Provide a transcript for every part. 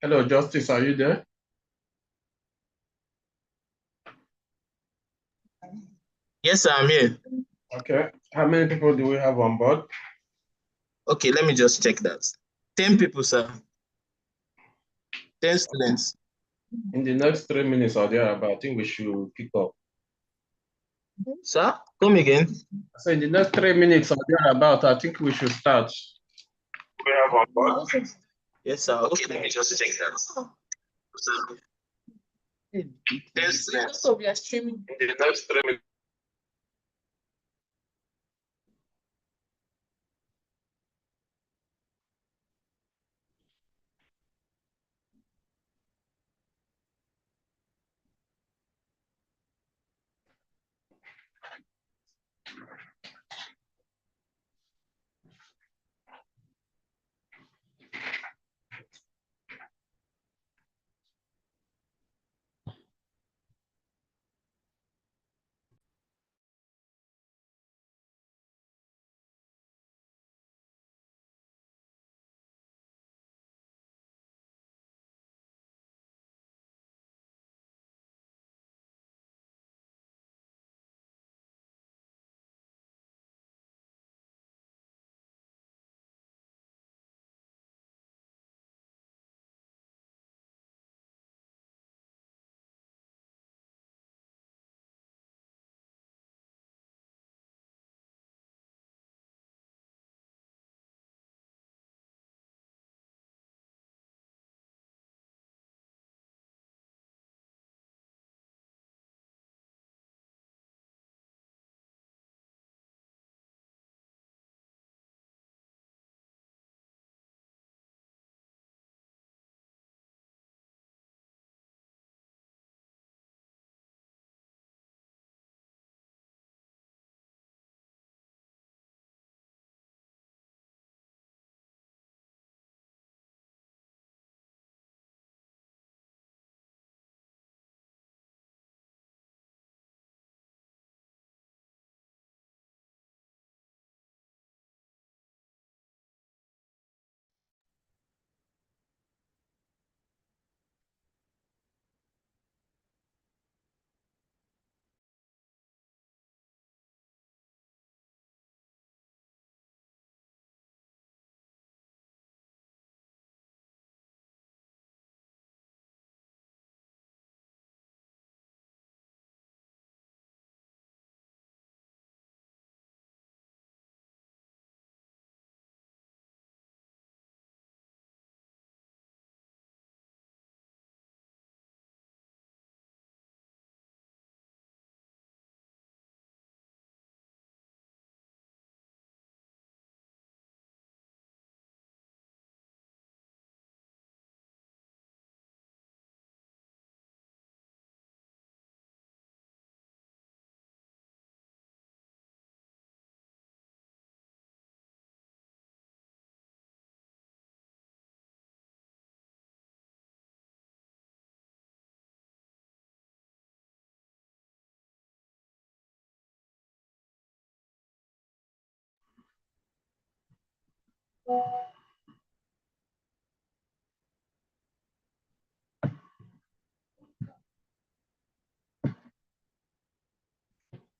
Hello, Justice, are you there? Yes, I'm here. Okay. How many people do we have on board? Okay, let me just check that. 10 people, sir. 10 students. In the next 3 minutes or thereabout, I think we should pick up. Sir, come again. So in the next 3 minutes or thereabout, I think we should start. We have on board. Yes, sir. Okay, let me just check that. Sir. 10 students. So we are streaming. In the next 3 minutes.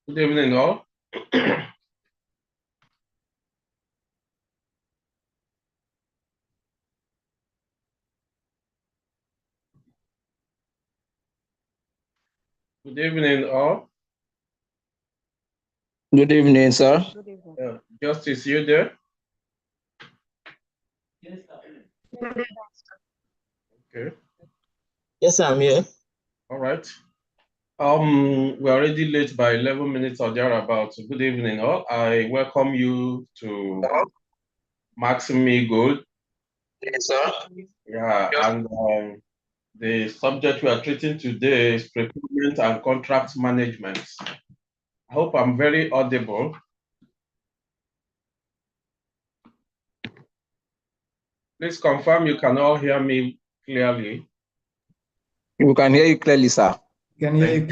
Good evening, all. Good evening, all. Good evening, sir. Good evening. Justice, you there? Yes, sir. Okay. Yes, I'm here. All right. We're already late by 11 minutes or thereabouts. Good evening, all. I welcome you to Max-Migold. Yes, sir. Yeah, and the subject we are treating today is procurement and contract management. I hope I'm very audible. Please confirm you can all hear me clearly. We can hear you clearly, sir. Can hear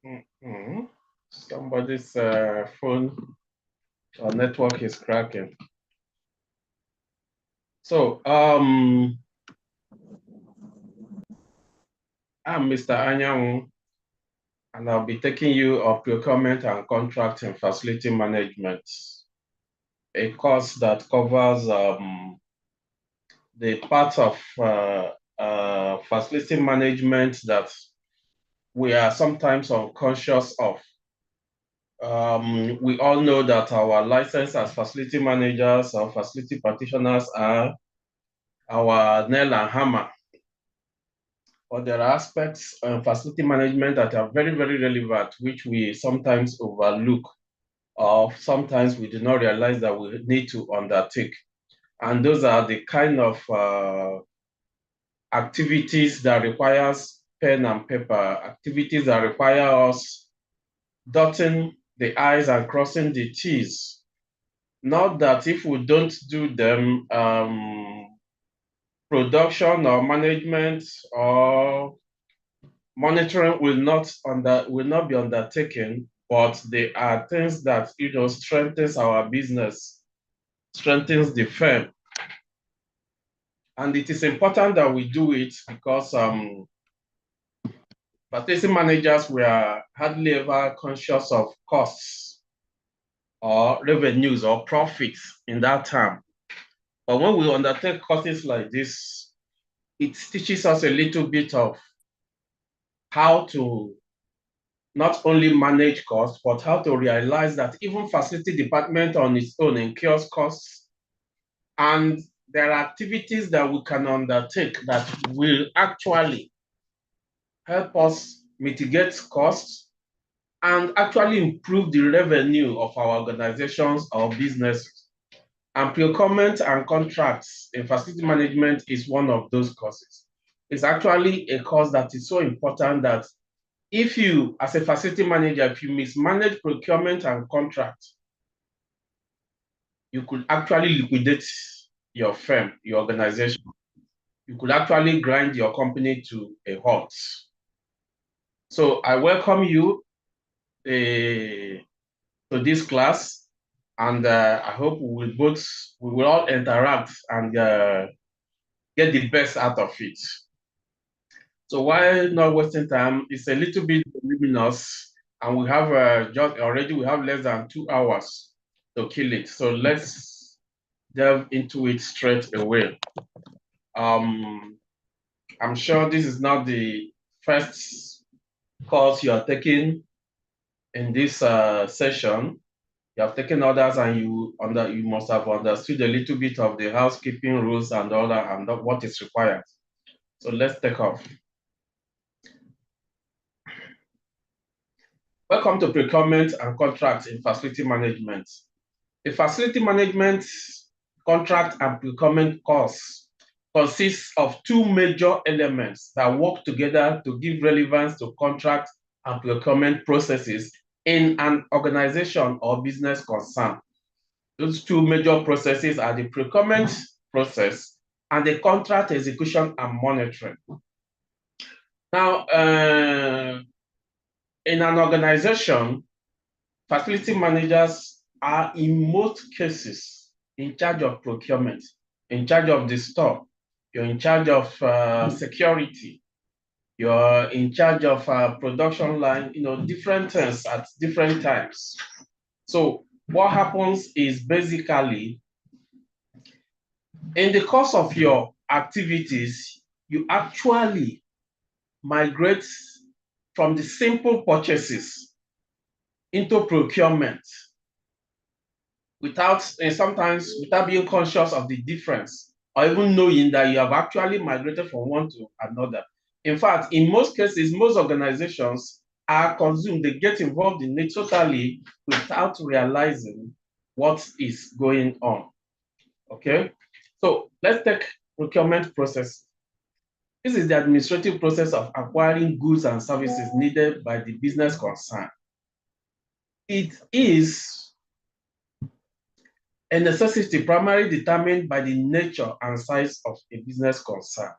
Thank you. Somebody's phone or network is cracking. So, I'm Mr. Anyanwu, and I'll be taking you on procurement and contract and facility management, a course that covers the part of facility management that we are sometimes unconscious of. We all know that our license as facility managers or facility practitioners are our nail and hammer. But there are aspects of facility management that are very, very relevant, which we sometimes overlook, or sometimes we do not realize that we need to undertake. And those are the kind of activities that requires pen and paper, activities that require us dotting the I's and crossing the T's. Not that if we don't do them, production or management or monitoring will not be undertaken, but they are things that strengthens our business, strengthens the firm. And it is important that we do it because facility managers were hardly ever conscious of costs or revenues or profits in that term. But when we undertake courses like this, it teaches us a little bit of how to not only manage costs, but how to realize that even facility department on its own incurs costs. And there are activities that we can undertake that will actually help us mitigate costs and actually improve the revenue of our organizations or businesses. And procurement and contracts in facility management is one of those courses. It's actually a course that is so important that if you, as a facility manager, if you mismanage procurement and contract, you could actually liquidate your firm, your organization. You could actually grind your company to a halt. So I welcome you to this class, and I hope we will all interact and get the best out of it. So while not wasting time, it's a little bit luminous, and we have we have less than 2 hours to kill it. So let's delve into it straight away. I'm sure this is not the first course you are taking in this session. You have taken others, and you must have understood a little bit of the housekeeping rules and all that, and what is required. So let's take off. Welcome to Procurement and Contracts in Facility Management. The Facility Management Contract and Procurement course consists of two major elements that work together to give relevance to contract and procurement processes in an organization or business concern. Those two major processes are the procurement process and the contract execution and monitoring. Now, in an organization, facility managers are in most cases in charge of procurement, in charge of the store. You're in charge of security. You're in charge of production line, different things at different times. So what happens is basically, in the course of your activities, you actually migrate from the simple purchases into procurement sometimes without being conscious of the difference or even knowing that you have actually migrated from one to another. In fact, in most cases, most organizations are consumed, they get involved in it totally without realizing what is going on. Okay, so let's take procurement process. This is the administrative process of acquiring goods and services needed by the business concern. It is a necessity primarily determined by the nature and size of a business concern.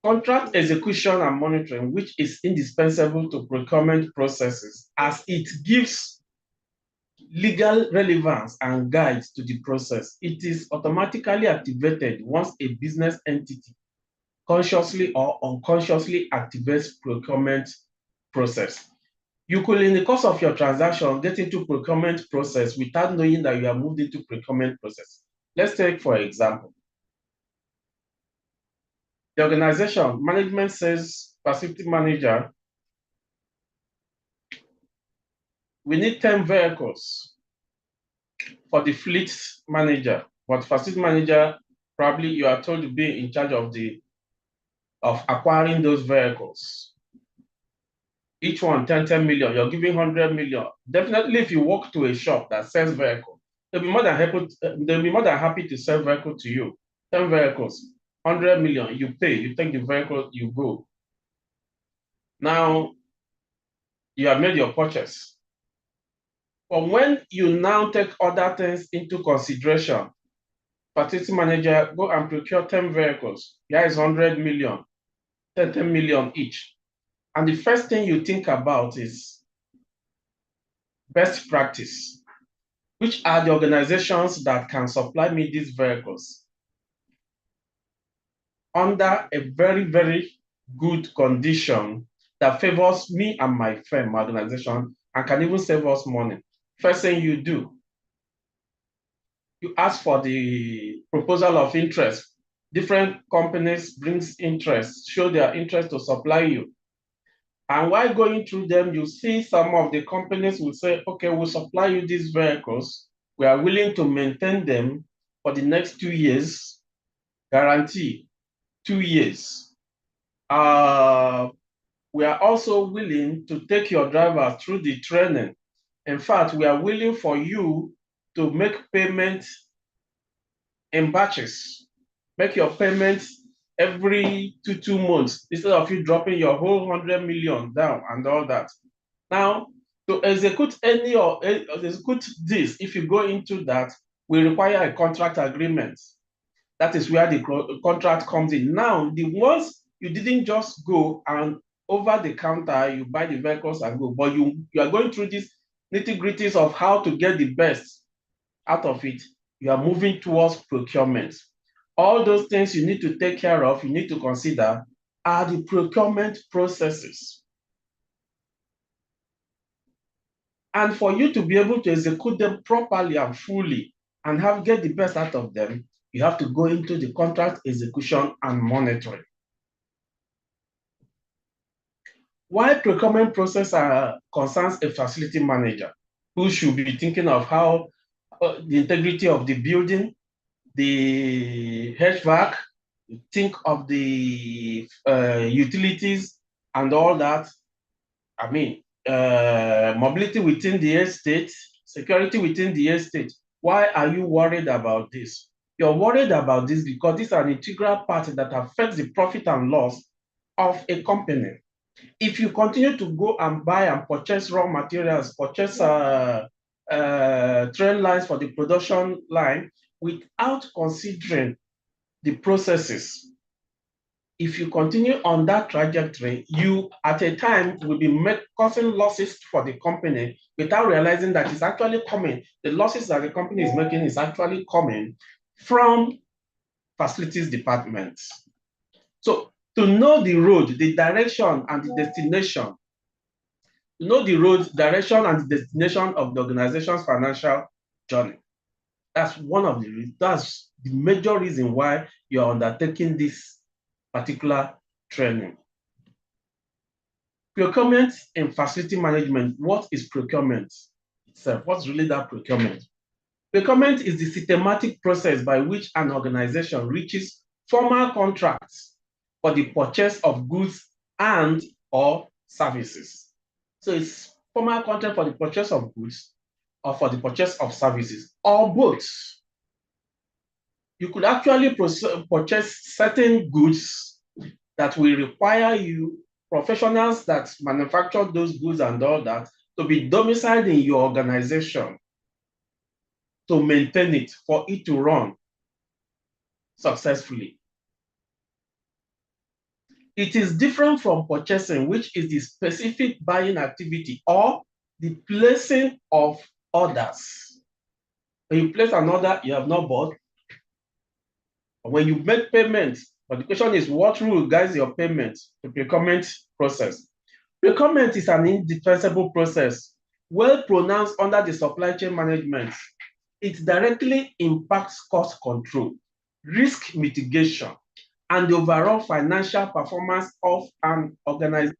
Contract execution and monitoring, which is indispensable to procurement processes, as it gives legal relevance and guides to the process. It is automatically activated once a business entity consciously or unconsciously activates procurement process. You could, in the course of your transaction, get into procurement process without knowing that you are moved into procurement process. Let's take, for example, the organization management says, facility manager, we need 10 vehicles for the fleet manager, but facility manager, probably you are told to be in charge of acquiring those vehicles. Each one 10 million, you're giving 100 million. Definitely, if you walk to a shop that sells vehicle, they'll be more than happy to sell vehicle to you. 10 vehicles, 100 million, you pay, you take the vehicle, you go. Now, you have made your purchase. But when you now take other things into consideration, facility manager, go and procure 10 vehicles. Here is 100 million, 10 million each. And the first thing you think about is best practice. Which are the organizations that can supply me these vehicles under a very, very good condition that favors me and my firm, my organization, and can even save us money? First thing you do, you ask for the proposal of interest. Different companies brings interest, show their interest to supply you. And while going through them, you see some of the companies will say, okay, we'll supply you these vehicles. We are willing to maintain them for the next 2 years, guarantee 2 years. We are also willing to take your driver through the training. In fact, we are willing for you to make payments in batches. Make your payments every 2 months instead of you dropping your whole 100 million down and all that. Now, to execute execute this, if you go into that, we require a contract agreement. That is where the contract comes in. Now, the ones you didn't just go and over the counter, you buy the vehicles and go, but you are going through these nitty-gritties of how to get the best out of it. You are moving towards procurement. All those things you need to take care of, you need to consider, are the procurement processes. And for you to be able to execute them properly and fully and get the best out of them, you have to go into the contract execution and monitoring. Why procurement process concerns a facility manager who should be thinking of how the integrity of the building, the HVAC, think of the utilities and all that. I mean, mobility within the estate, security within the estate. Why are you worried about this? You're worried about this because this is an integral part that affects the profit and loss of a company. If you continue to go and buy and purchase raw materials, purchase train lines for the production line without considering the processes, if you continue on that trajectory, you at a time will be causing losses for the company without realizing that it's actually coming. The losses that the company is making is actually coming from facilities departments. So to know the road, the direction and the destination, to know the road, direction and the destination of the organization's financial journey. That's that's the major reason why you're undertaking this particular training. Procurement in facility management. What is procurement itself? What's really that procurement? Procurement is the systematic process by which an organization reaches formal contracts for the purchase of goods and or services. So it's formal contract for the purchase of goods or for the purchase of services, or both. You could actually purchase certain goods that will require you, professionals that manufacture those goods and all that, to be domiciled in your organization to maintain it, for it to run successfully. It is different from purchasing, which is the specific buying activity or the placing of orders. When you place an order, you have not bought. When you make payments, but the question is, what rule guides your payment? The procurement process. Procurement is an indispensable process, well pronounced under the supply chain management. It directly impacts cost control, risk mitigation, and the overall financial performance of an organization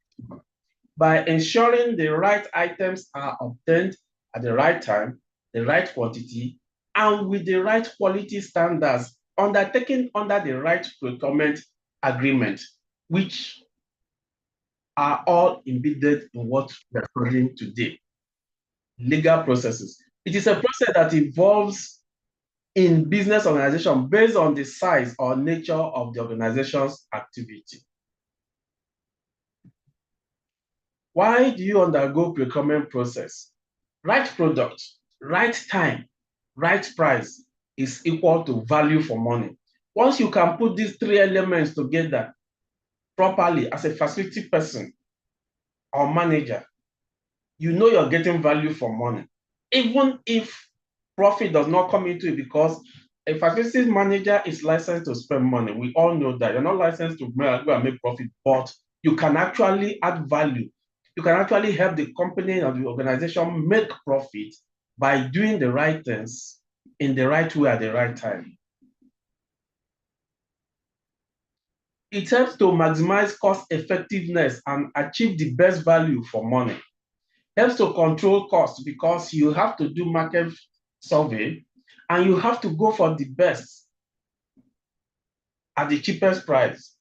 by ensuring the right items are obtained at the right time, the right quantity, and with the right quality standards undertaken under the right procurement agreement, which are all embedded in what we are studying today. Legal processes. It is a process that evolves in business organization based on the size or nature of the organization's activity. Why do you undergo procurement process? Right product, right time, right price is equal to value for money. Once you can put these three elements together properly as a facility person or manager, you know you're getting value for money. Even if profit does not come into it, because a facilities manager is licensed to spend money. We all know that. You're not licensed to go and make profit, but you can actually add value. You can actually help the company or the organization make profit by doing the right things in the right way at the right time. It helps to maximize cost effectiveness and achieve the best value for money. Helps to control costs because you have to do market survey and you have to go for the best at the cheapest price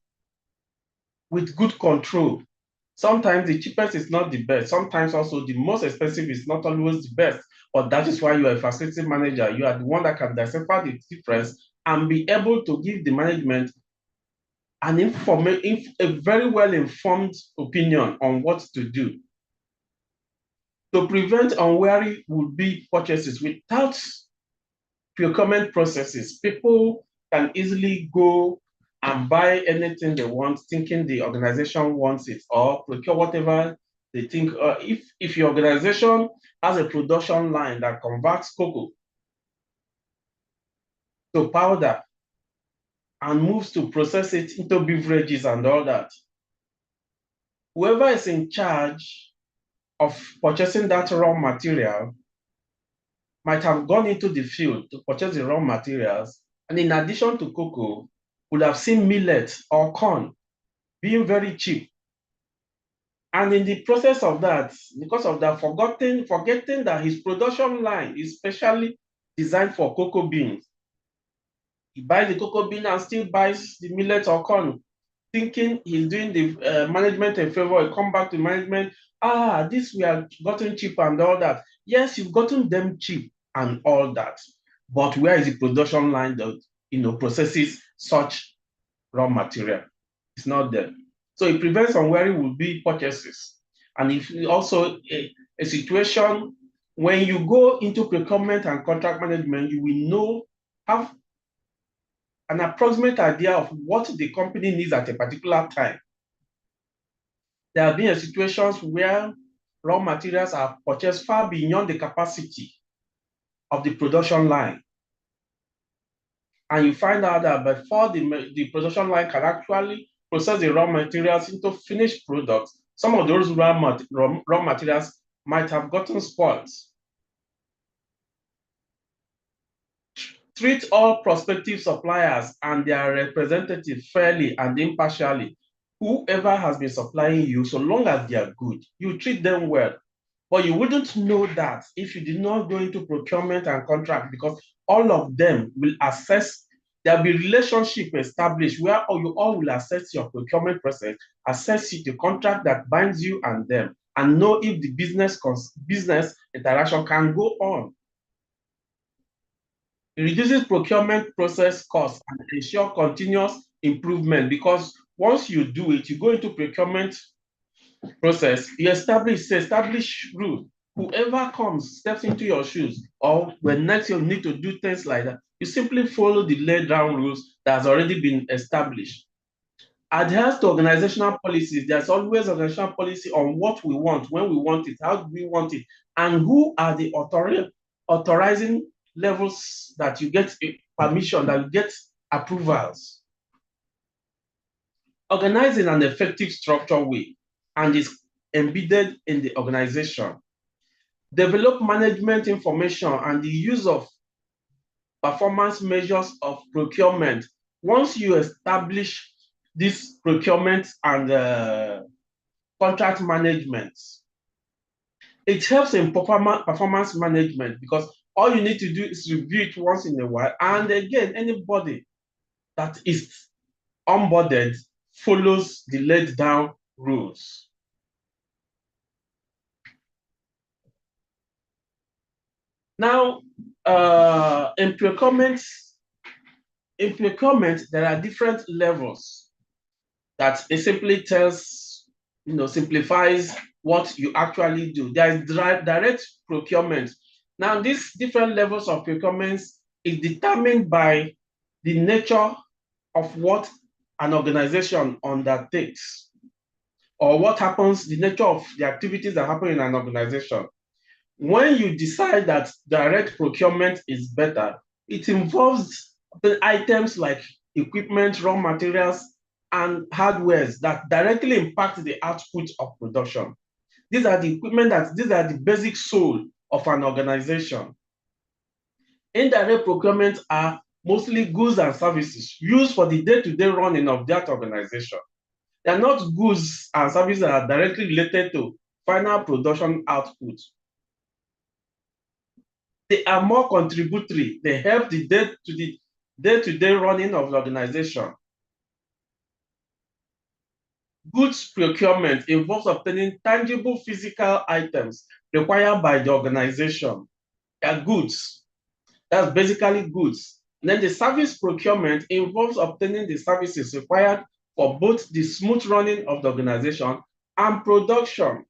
with good control. Sometimes the cheapest is not the best. Sometimes also the most expensive is not always the best. But that is why you are a facility manager. You are the one that can decipher the difference and be able to give the management a very well-informed opinion on what to do. To prevent unwary would-be purchases without procurement processes, people can easily go and buy anything they want, thinking the organization wants it, or procure whatever they think. If your organization has a production line that converts cocoa to powder and moves to process it into beverages and all that, whoever is in charge of purchasing that raw material might have gone into the field to purchase the raw materials, and in addition to cocoa, would have seen millet or corn being very cheap. And in the process of that, because of that, forgetting that his production line is specially designed for cocoa beans. He buys the cocoa bean and still buys the millet or corn, thinking he's doing the management a favor. He come back to management, this we have gotten cheap and all that. Yes, you've gotten them cheap and all that, but where is the production line that processes such raw material? It's not there. So it prevents unwary would-be purchases. And if also a situation when you go into procurement and contract management, you will have an approximate idea of what the company needs at a particular time. There have been situations where raw materials are purchased far beyond the capacity of the production line. And you find out that before the production line can actually process the raw materials into finished products, some of those raw materials might have gotten spoiled. Treat all prospective suppliers and their representatives fairly and impartially. Whoever has been supplying you, so long as they are good, you treat them well. But you wouldn't know that if you did not go into procurement and contract, because all of them will assess, there'll be relationship established where you all will assess your procurement process, assess the contract that binds you and them, and know if the business interaction can go on. It reduces procurement process costs and ensure continuous improvement, because once you do it, you go into procurement process, you establish rules. Whoever comes, steps into your shoes, or when next you need to do things like that, you simply follow the laid down rules that has already been established. Adheres to organizational policies. There's always organizational policy on what we want, when we want it, how do we want it, and who are the authorizing levels that you get permission, that you get approvals. Organized in an effective structured way and is embedded in the organization. Develop management information and the use of performance measures of procurement. Once you establish this procurement and contract management, it helps in performance management because all you need to do is review it once in a while. And again, anybody that is onboarded follows the laid down rules. Now, in procurement, there are different levels that it simply tells, simplifies what you actually do. There is direct procurement. Now, these different levels of procurement is determined by the nature of what an organization undertakes, or what happens, the nature of the activities that happen in an organization. When you decide that direct procurement is better, it involves the items like equipment, raw materials, and hardwares that directly impact the output of production. These are the equipment these are the basic soul of an organization. Indirect procurement are mostly goods and services used for the day-to-day running of that organization. They are not goods and services that are directly related to final production output. They are more contributory. They help the day-to-day running of the organization. Goods procurement involves obtaining tangible physical items required by the organization. They are goods. That's basically goods. And then the service procurement involves obtaining the services required for both the smooth running of the organization and production.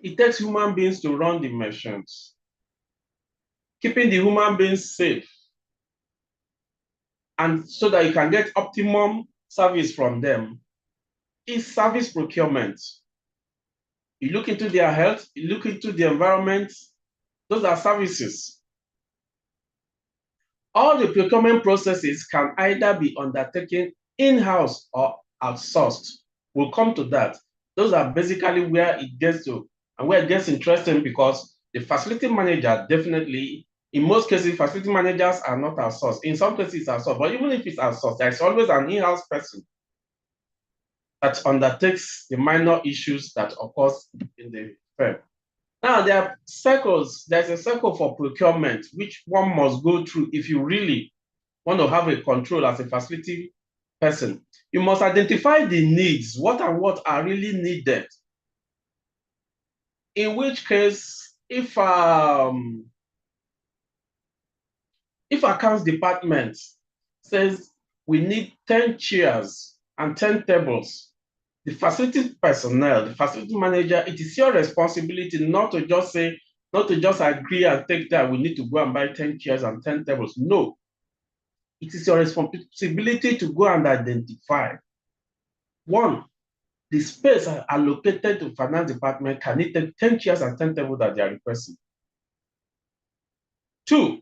It takes human beings to run the machines. Keeping the human beings safe, and so that you can get optimum service from them, is service procurement. You look into their health, you look into the environment, those are services. All the procurement processes can either be undertaken in-house or outsourced. We'll come to that. Those are basically where it gets to, and where it gets interesting, because the facility manager definitely, in most cases, facility managers are not outsourced. In some cases, it's outsourced, but even if it's outsourced, there's always an in-house person that undertakes the minor issues that occurs in the firm. Now, there are circles. There's a circle for procurement, which one must go through if you really want to have a control as a facility person. You must identify the needs, what are really needed. In which case, if accounts department says we need 10 chairs and 10 tables, the facility personnel, the facility manager, it is your responsibility not to just agree and take that we need to go and buy 10 chairs and 10 tables. No. It is your responsibility to go and identify. One, the space allocated to finance department, can it take 10 chairs and 10 tables that they are requesting? Two,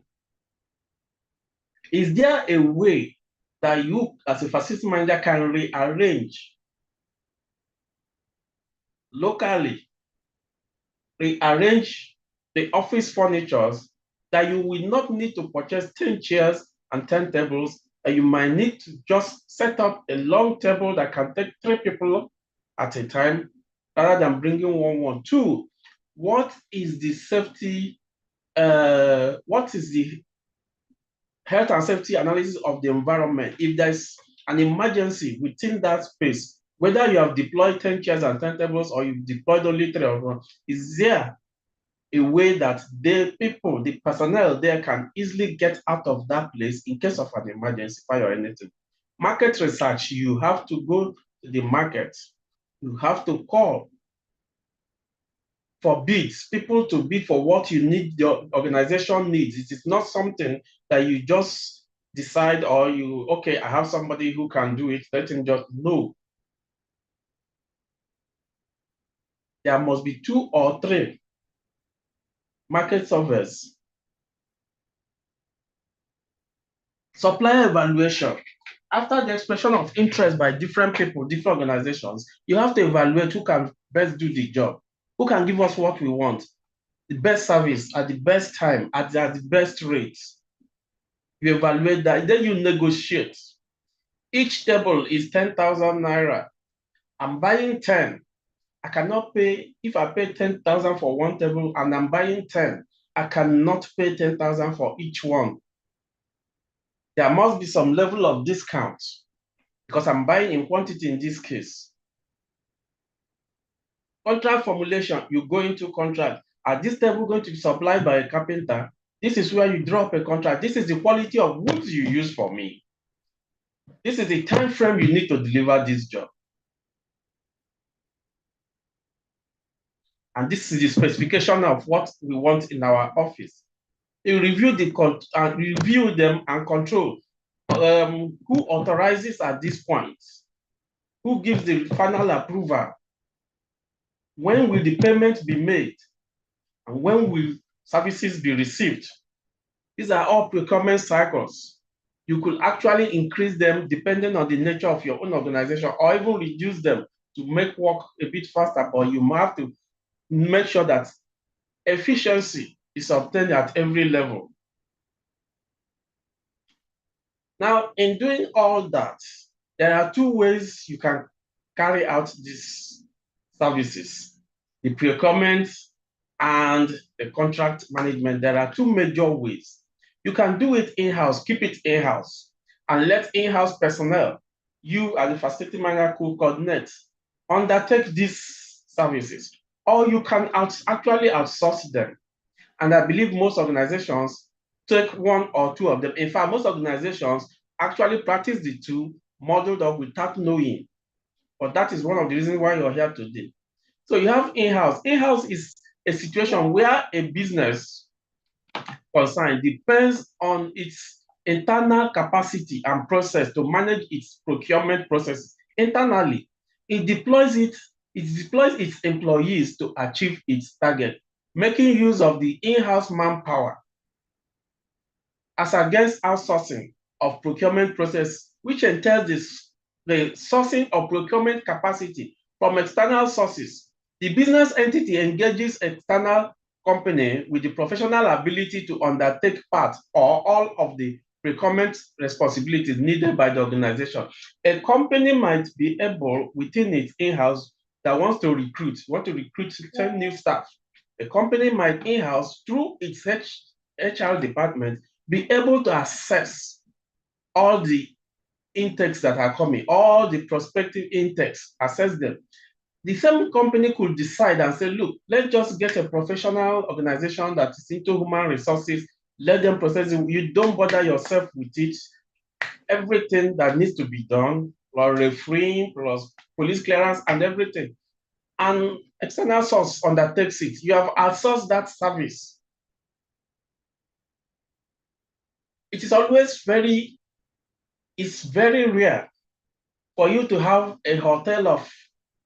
is there a way that you as a facility manager can rearrange locally, rearrange the office furniture that you will not need to purchase 10 chairs and 10 tables, and you might need to just set up a long table that can take 3 people at a time rather than bringing one. Two, what is the safety, what is the health and safety analysis of the environment? If there's an emergency within that space, whether you have deployed 10 chairs and 10 tables or you've deployed only 3 or 1, is there a way that the personnel there can easily get out of that place in case of an emergency, fire or anything? Market research, you have to go to the market. You have to call for bids, people to bid for what you need, your organization needs. It is not something that you just decide or okay, I have somebody who can do it, let him just, no. There must be 2 or 3 market surveys Supplier evaluation. After the expression of interest by different people, different organizations, you have to evaluate who can best do the job, who can give us what we want, the best service at the best time, at the best rate. You evaluate that, then you negotiate. Each table is 10,000 naira. I'm buying 10. I cannot pay, if I pay 10,000 for one table and I'm buying 10, I cannot pay 10,000 for each one. There must be some level of discount because I'm buying in quantity in this case. Contract formulation, you go into contract. Are this table going to be supplied by a carpenter? This is where you drop a contract. This is the quality of wood you use for me. This is the time frame you need to deliver this job. And this is the specification of what we want in our office. You review review them and control who authorizes at this point, who gives the final approval, when will the payment be made, and when will services be received. These are all procurement cycles. You could actually increase them depending on the nature of your own organization, or even reduce them to make work a bit faster, but you have to make sure that efficiency is obtained at every level. Now, in doing all that, there are two ways you can carry out these services: the procurement and the contract management. There are two major ways. You can do it in-house, keep it in-house, and let in-house personnel, you as the facility manager, could coordinate, undertake these services, or you can actually outsource them. And I believe most organizations take one or two of them. In fact, most organizations actually practice the two, modeled up without knowing. But that is one of the reasons why you're here today. So you have in-house. In-house is a situation where a business concern depends on its internal capacity and process to manage its procurement processes internally. It deploys its employees to achieve its target, making use of the in-house manpower as against outsourcing of procurement process, which entails the sourcing of procurement capacity from external sources. The business entity engages external company with the professional ability to undertake part or all of the procurement responsibilities needed by the organization. A company might be able within its in-house that want to recruit 10 new staff. A company might in-house through its HR department be able to assess all the intakes that are coming, all the prospective intakes, assess them. The same company could decide and say, look, let's just get a professional organization that is into human resources, let them process it. You don't bother yourself with it. Everything that needs to be done, plus refereeing, plus police clearance and everything. And external source undertakes it. You have outsourced that service. It is always very rare for you to have a hotel of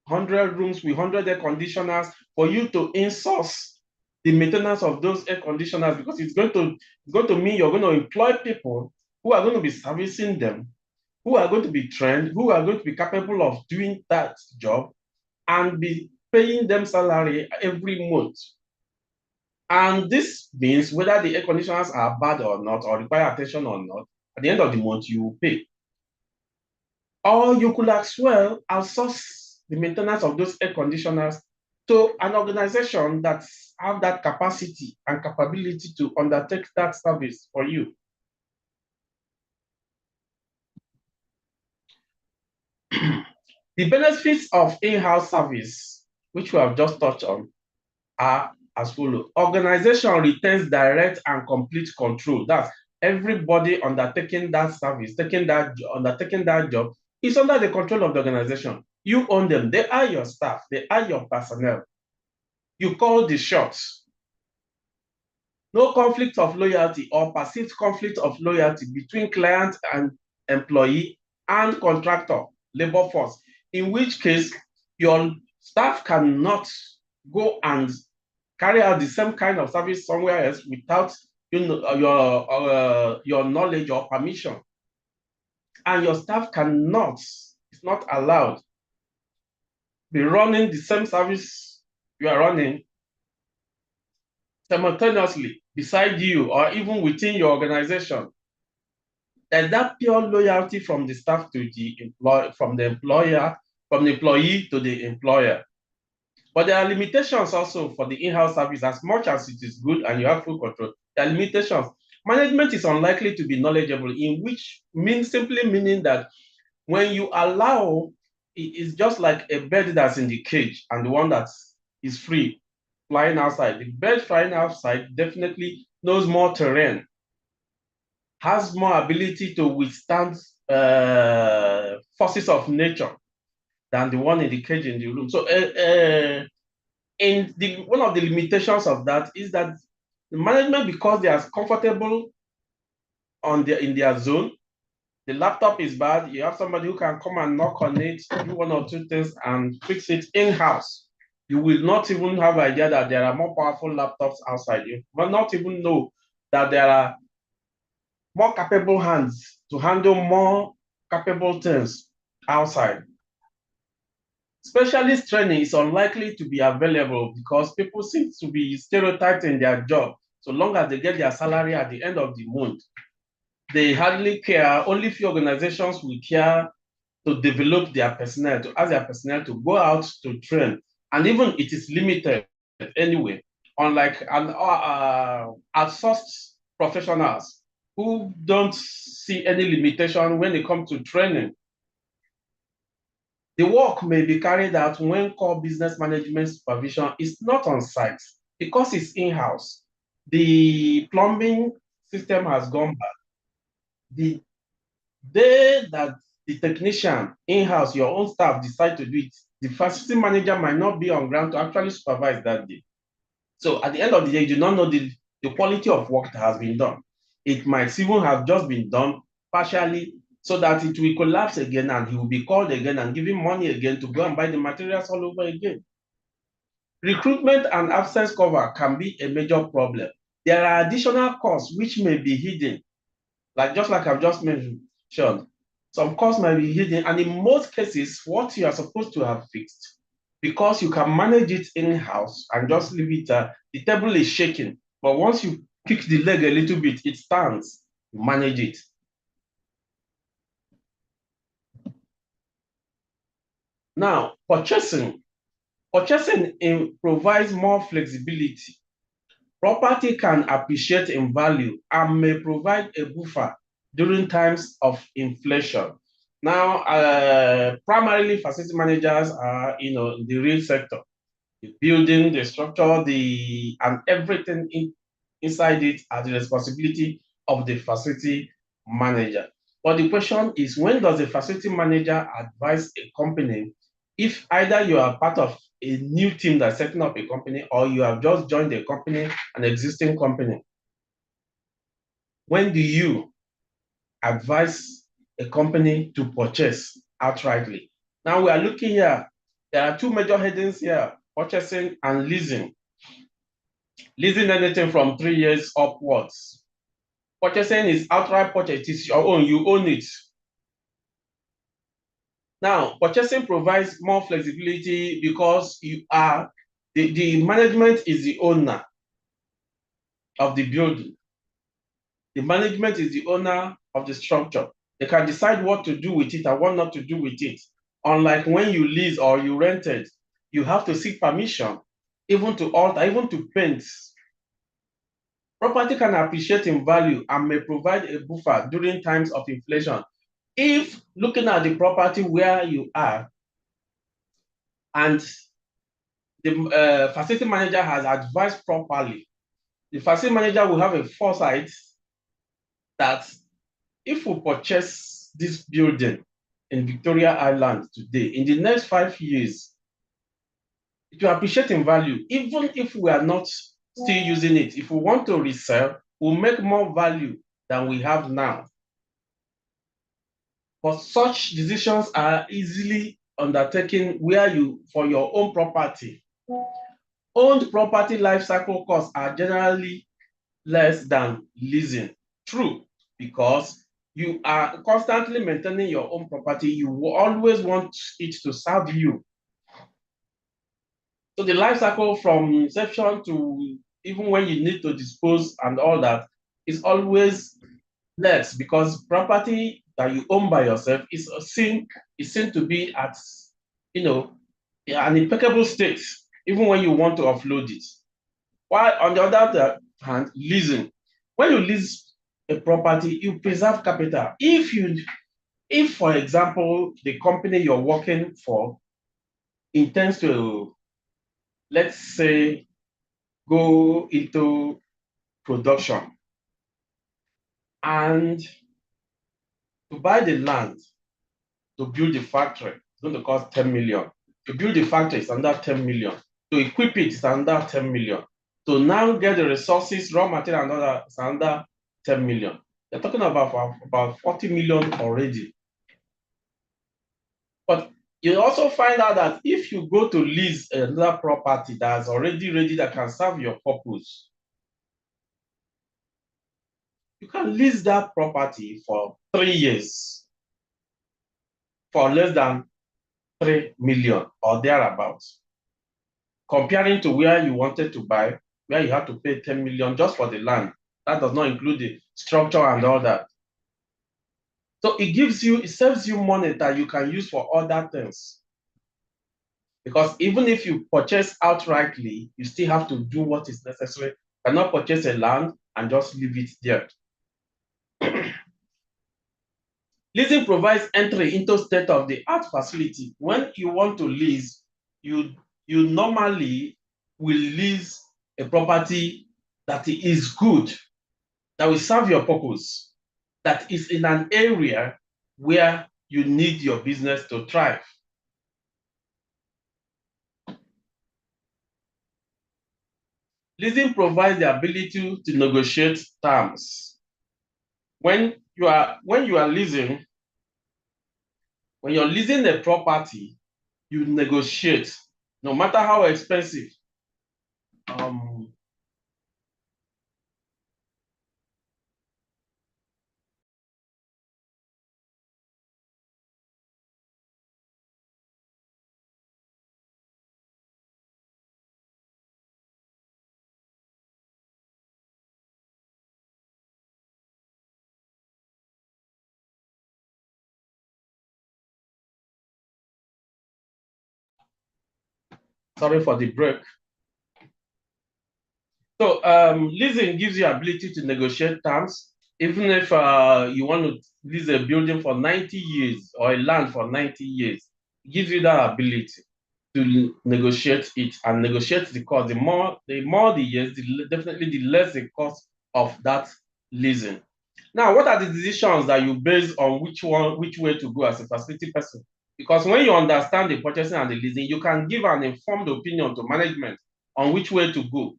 100 rooms with 100 air conditioners, for you to insource the maintenance of those air conditioners, because it's going to mean you're going to employ people who are going to be servicing them, who are going to be trained, who are going to be capable of doing that job, and be paying them salary every month. And this means whether the air conditioners are bad or not, or require attention or not, at the end of the month, you will pay. Or you could as well outsource the maintenance of those air conditioners to an organization that have that capacity and capability to undertake that service for you. The benefits of in-house service, which we have just touched on, are as follows. Organization retains direct and complete control. That's everybody undertaking that service, undertaking that job is under the control of the organization. You own them. They are your staff. They are your personnel. You call the shots. No conflict of loyalty or perceived conflict of loyalty between client and employee and contractor, labor force, in which case your staff cannot go and carry out the same kind of service somewhere else without your knowledge or permission, and your staff cannot, it's not allowed, be running the same service you are running simultaneously beside you or even within your organization. There's that pure loyalty from the staff to the employer, from the employee to the employer. But there are limitations also for the in-house service. As much as it is good and you have full control, there are limitations. Management is unlikely to be knowledgeable, in which means simply meaning that when you allow, it's just like a bird that's in the cage and the one that is free flying outside. The bird flying outside definitely knows more terrain, has more ability to withstand forces of nature than the one in the cage in the room. So one of the limitations of that is that the management, because they are comfortable in their zone, the laptop is bad, you have somebody who can come and knock on it, do one or two things and fix it in-house. You will not even have idea that there are more powerful laptops outside. You will not even know that there are more capable hands to handle more capable things outside. Specialist training is unlikely to be available because people seem to be stereotyped in their job. So long as they get their salary at the end of the month, they hardly care. Only few organizations will care to develop their personnel, to ask their personnel to go out to train. And even it is limited anyway, unlike outsourced professionals who don't see any limitation when it comes to training. The work may be carried out when core business management supervision is not on site because it's in-house. The plumbing system has gone back. The day that the technician in-house, your own staff, decide to do it, the facility manager might not be on ground to actually supervise that day. So at the end of the day, you do not know the quality of work that has been done. It might even have just been done partially so that it will collapse again and he will be called again and given money again to go and buy the materials all over again. Recruitment and absence cover can be a major problem. There are additional costs which may be hidden, just like I've just mentioned. Some costs may be hidden, and in most cases, what you are supposed to have fixed, because you can manage it in-house and just leave it, the table is shaking, but once you kick the leg a little bit, it stands, you manage it. Now, purchasing provides more flexibility. Property can appreciate in value and may provide a buffer during times of inflation. Now, primarily facility managers are, in the real sector, the building, the structure, and everything inside it are the responsibility of the facility manager. But the question is, when does the facility manager advise a company if either you are part of a new team that's setting up a company or you have just joined a company, an existing company? When do you advise a company to purchase outrightly? Now we are looking here. There are two major headings here: purchasing and leasing. Leasing anything from 3 years upwards. Purchasing is outright purchase. It is your own. You own it. Now, purchasing provides more flexibility because you are the management is the owner of the building. The management is the owner of the structure. They can decide what to do with it and what not to do with it. Unlike when you lease or you rent it, you have to seek permission, even to alter, even to paint. Property can appreciate in value and may provide a buffer during times of inflation. If looking at the property where you are and the facility manager has advised properly, the facility manager will have a foresight that if we purchase this building in Victoria Island today, in the next 5 years, it will appreciate in value. Even if we are not still using it, if we want to resell, we'll make more value than we have now. But such decisions are easily undertaken for your own property. Owned property life cycle costs are generally less than leasing. True, because you are constantly maintaining your own property. You will always want it to serve you. So the life cycle from inception to even when you need to dispose and all that is always less, because property that you own by yourself is seen to be at, you know, an impeccable state, even when you want to offload it. While on the other hand, leasing, when you lease a property, you preserve capital. If for example, the company you're working for intends to, let's say, go into production, and to buy the land to build the factory, it's going to cost 10 million. To build the factory is under 10 million. To equip it is under 10 million. To now get the resources, raw material, and all that is under 10 million. They're talking about 40 million already. But you also find out that if you go to lease another property that's already ready, that can serve your purpose, you can lease that property for 3 years for less than 3 million or thereabouts. Comparing to where you wanted to buy, where you had to pay 10 million just for the land. That does not include the structure and all that. So it saves you money that you can use for other things. Because even if you purchase outrightly, you still have to do what is necessary. You cannot purchase a land and just leave it there. Leasing provides entry into state-of-the-art facility. When you want to lease, you normally will lease a property that is good, that will serve your purpose, that is in an area where you need your business to thrive. Leasing provides the ability to negotiate terms. When you're leasing, when you're leasing a property, you negotiate, no matter how expensive. Sorry for the break. So leasing gives you ability to negotiate terms, even if you want to lease a building for 90 years or a land for 90 years. It gives you that ability to negotiate it and negotiate the cost. The more the years, definitely the less the cost of that leasing. Now, what are the decisions that you base on which way to go as a facility person? Because when you understand the purchasing and the leasing, you can give an informed opinion to management on which way to go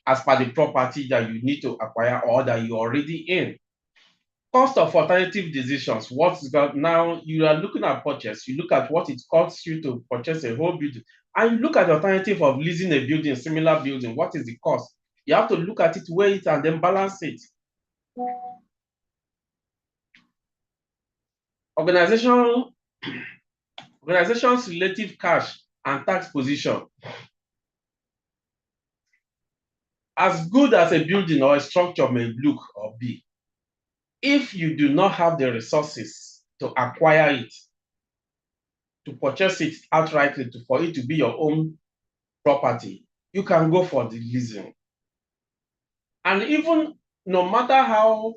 as per the property that you need to acquire or that you're already in. Cost of alternative decisions. Now you are looking at purchase, you look at what it costs you to purchase a whole building, and you look at the alternative of leasing a building, similar building. What is the cost? You have to look at it, weigh it, and then balance it. Organization's relative cash and tax position. As good as a building or a structure may look or be, if you do not have the resources to acquire it, to purchase it outrightly, for it to be your own property, you can go for the leasing. And even no matter how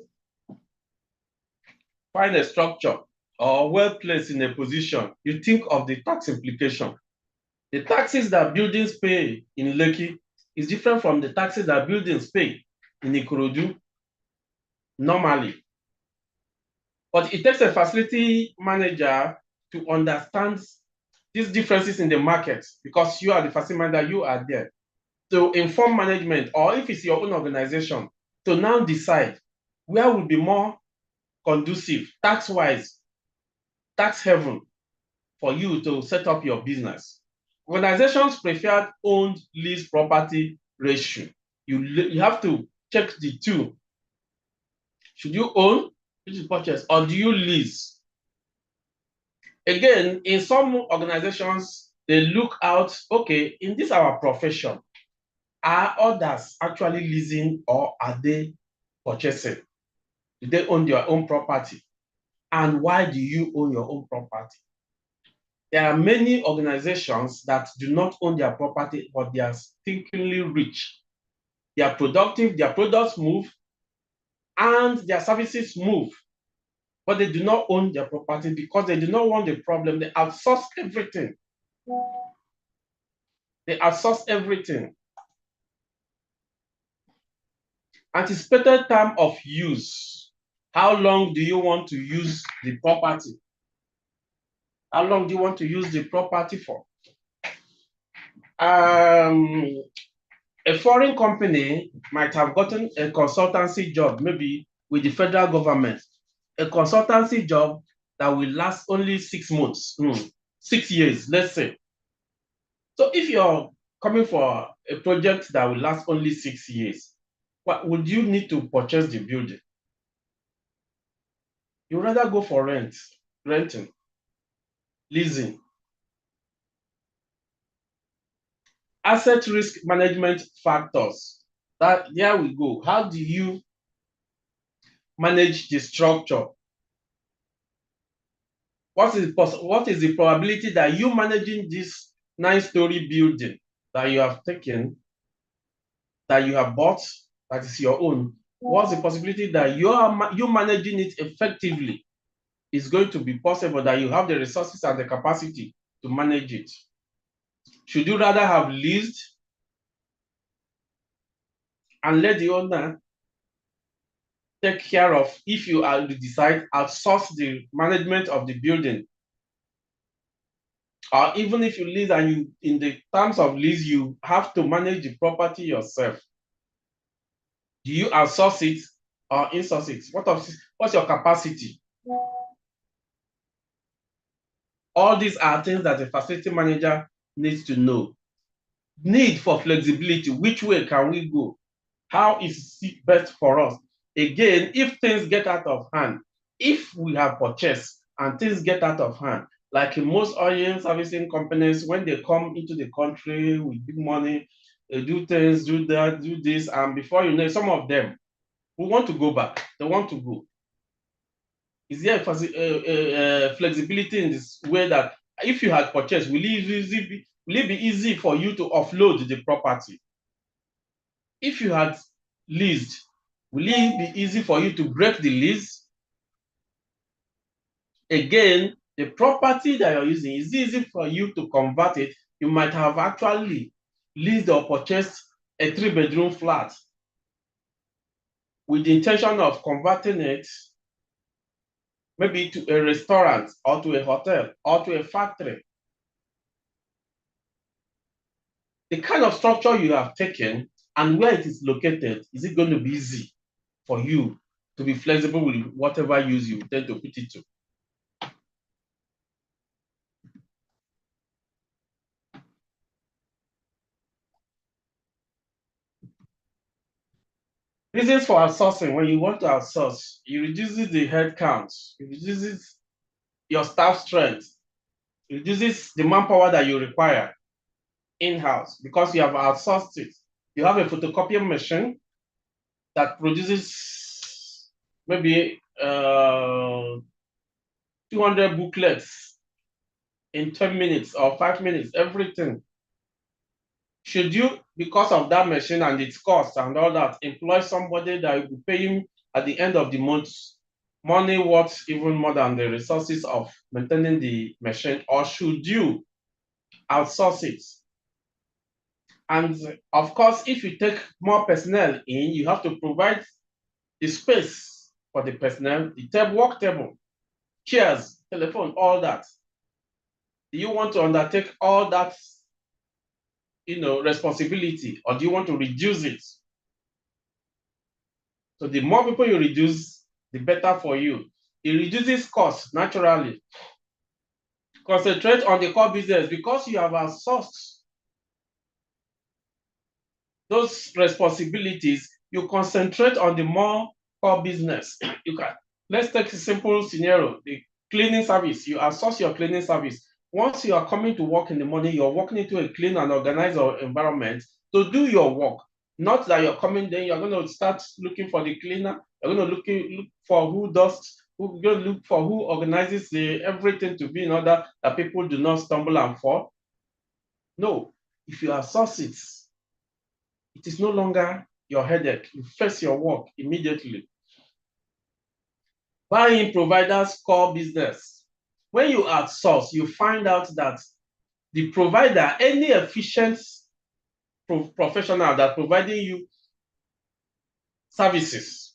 fine a structure or well placed in a position, you think of the tax implication. The taxes that buildings pay in Lekki is different from the taxes that buildings pay in Ikorodu normally. But it takes a facility manager to understand these differences in the market, because you are the facility manager, you are there to inform management, or if it's your own organization, to now decide where will be more conducive tax-wise, tax haven for you to set up your business. Organizations preferred owned lease property ratio. You have to check the two. Should you own, which is purchase, or do you lease? Again, in some organizations, they look out, okay, in this our profession, are others actually leasing or are they purchasing? Do they own their own property? And why do you own your own property? There are many organizations that do not own their property, but they are stinkingly rich. They are productive, their products move, and their services move, but they do not own their property because they do not want the problem. They outsource everything. They outsource everything. Anticipated time of use. How long do you want to use the property? How long do you want to use the property for? A foreign company might have gotten a consultancy job, maybe with the federal government, a consultancy job that will last only 6 months, 6 years, let's say. So if you're coming for a project that will last only 6 years, what would you need to purchase the building? You rather go for renting, leasing. Asset risk management factors. There we go. How do you manage the structure? What is the probability that you managing this 9-story building that you have taken, that you have bought, that is your own? What's the possibility that you managing it effectively is going to be possible, that you have the resources and the capacity to manage it? Should you rather have leased and let the owner take care of, if you are to decide, outsource the management of the building? Or even if you lease and you, in the terms of lease, you have to manage the property yourself. Do you outsource it or insource it? What's your capacity? All these are things that a facility manager needs to know. Need for flexibility. Which way can we go? How is it best for us? Again, if things get out of hand, if we have purchased and things get out of hand, like in most oil servicing companies, when they come into the country with big money, they do things, do that, do this, and before you know, some of them who want to go back, they want to go. Is there a flexibility in this way that if you had purchased, will it be easy for you to offload the property? If you had leased, will it be easy for you to break the lease? Again, the property that you're using, is it easy for you to convert it? You might have actually leased or purchased a 3-bedroom flat with the intention of converting it maybe to a restaurant or to a hotel or to a factory. The kind of structure you have taken and where it is located, is it going to be easy for you to be flexible with whatever use you intend to put it to? Reasons for outsourcing. When you want to outsource, it reduces the head count, it reduces your staff strength, it reduces the manpower that you require in-house because you have outsourced it. You have a photocopying machine that produces maybe 200 booklets in 10 minutes or 5 minutes, everything. Should you, because of that machine and its cost and all that, employ somebody that will pay him at the end of the month money worth even more than the resources of maintaining the machine, or should you outsource it? And of course, if you take more personnel in, you have to provide the space for the personnel, the work table, chairs, telephone, all that. Do you want to undertake all that, responsibility, or do you want to reduce it? So the more people you reduce, the better for you. It reduces costs naturally. Concentrate on the core business because you have outsourced those responsibilities. you concentrate on the more core business. Let's take a simple scenario, the cleaning service. You outsource your cleaning service. Once you are coming to work in the morning, you're walking into a clean and organized environment to do your work. Not that you're coming there, you're going to start looking for the cleaner, you're going to look for who does, who going to look for who organizes everything to be in order that people do not stumble and fall. No, if you outsource it, it is no longer your headache. You face your work immediately. Buying providers' core business. When you outsource, you find out that the provider, any efficient professional that providing you services,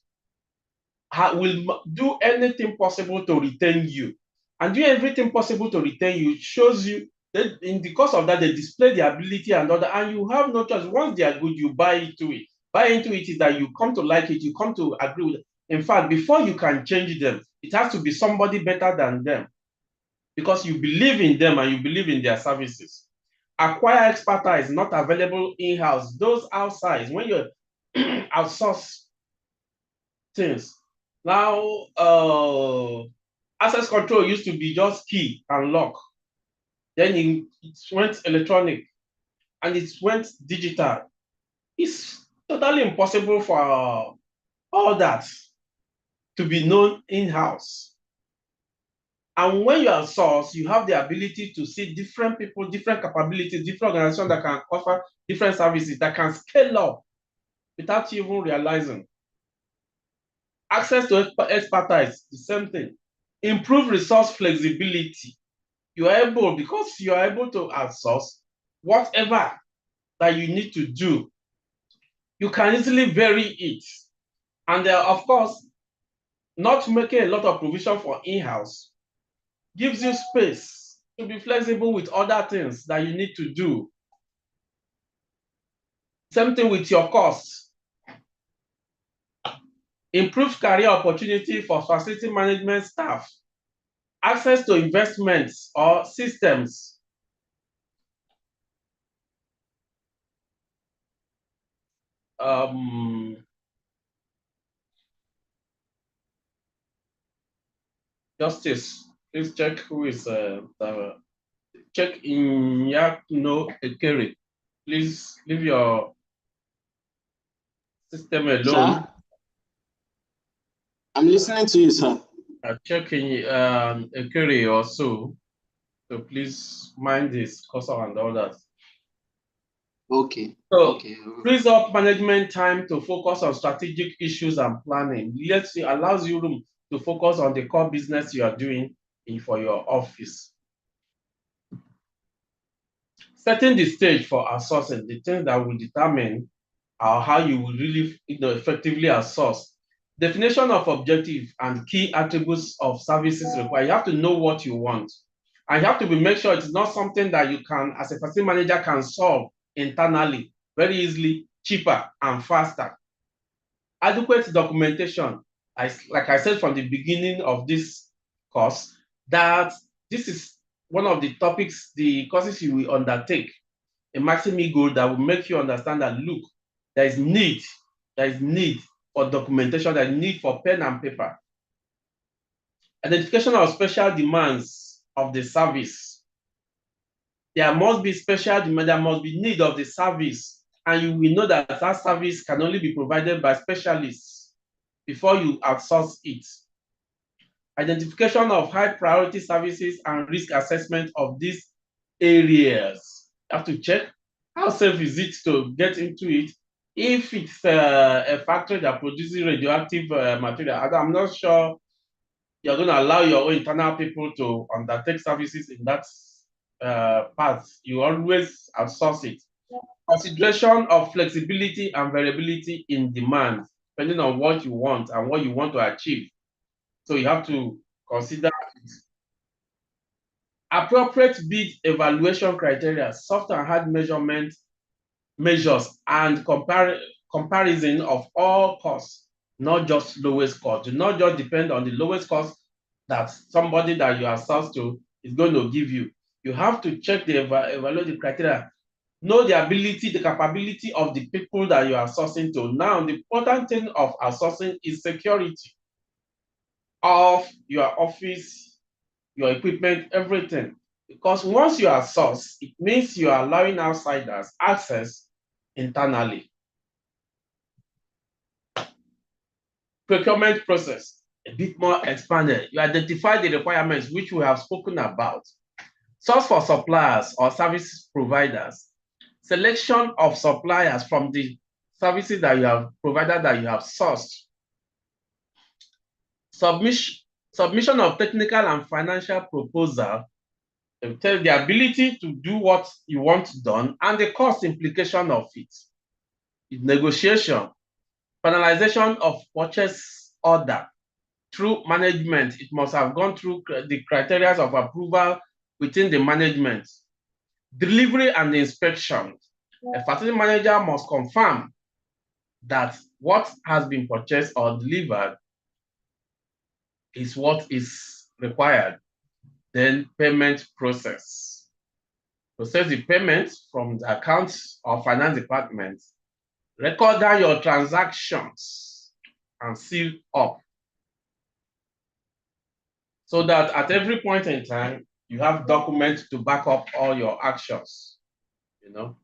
will do anything possible to retain you. And doing everything possible to retain you shows you that in the course of that, they display the ability and other, and you have no choice. Once they are good, you buy into it. Buy into it is that you come to like it, you come to agree with it. In fact, before you can change them, it has to be somebody better than them because you believe in them and you believe in their services. Acquire expertise not available in-house. Those outside, when you outsource things. Now, access control used to be just key and lock. Then it went electronic and it went digital. It's totally impossible for all that to be known in-house. And when you outsource, you have the ability to see different people, different capabilities, different organizations that can offer different services that can scale up without you even realizing. Access to expertise, the same thing. Improve resource flexibility. You are able, because you are able to outsource whatever that you need to do, you can easily vary it. And of course, not making a lot of provision for in-house gives you space to be flexible with other things that you need to do. Same thing with your costs. Improve career opportunity for facility management staff. Access to investments or systems. Justice, please check who is check in Yakno Ekere. Please leave your system alone. Sir? I'm listening to you, sir. Check in Ekere also. So please mind this cursor and all that. Okay. So Okay. frees up management time to focus on strategic issues and planning. It allows you room to focus on the core business you are doing for your office. Setting the stage for outsourcing, the things that will determine how you will really effectively outsource. Definition of objective and key attributes of services required. You have to know what you want. And you have to make sure it's not something that you can, as a facility manager, can solve internally very easily, cheaper, and faster. Adequate documentation. Like I said from the beginning of this course, that this is one of the topics, the courses you will undertake in Max-Migold that will make you understand that, look, there is need for documentation, there is need for pen and paper. Identification of special demands of the service. There must be special demand, there must be need of the service, and you will know that that service can only be provided by specialists before you outsource it. Identification of high priority services and risk assessment of these areas. You have to check how safe is it to get into it. If it's a factory that produces radioactive material, I'm not sure you're going to allow your own internal people to undertake services in that part. You always outsource it. Consideration of flexibility and variability in demand, depending on what you want and what you want to achieve. So you have to consider it. Appropriate bid evaluation criteria, soft and hard measures, and comparison of all costs, not just lowest cost. Do not just depend on the lowest cost that somebody that you are sourced to is going to give you. You have to check the evaluation criteria. Know the ability, the capability of the people that you are sourcing to. Now, the important thing of outsourcing is security of your office, your equipment, everything. Because once you are sourced, it means you are allowing outsiders access internally. Procurement process, a bit more expanded. You identify the requirements which we have spoken about. Source for suppliers or service providers. Selection of suppliers from the services that you have provided that you have sourced. Submission of technical and financial proposal. Tell the ability to do what you want done and the cost implication of it. Negotiation. Finalization of purchase order through management. It must have gone through the criteria of approval within the management. Delivery and inspection. A facility manager must confirm that what has been purchased or delivered is what is required. Then payment process. Process the payments from the accounts or finance department. Record down your transactions and seal up, so that at every point in time, you have documents to back up all your actions, you know.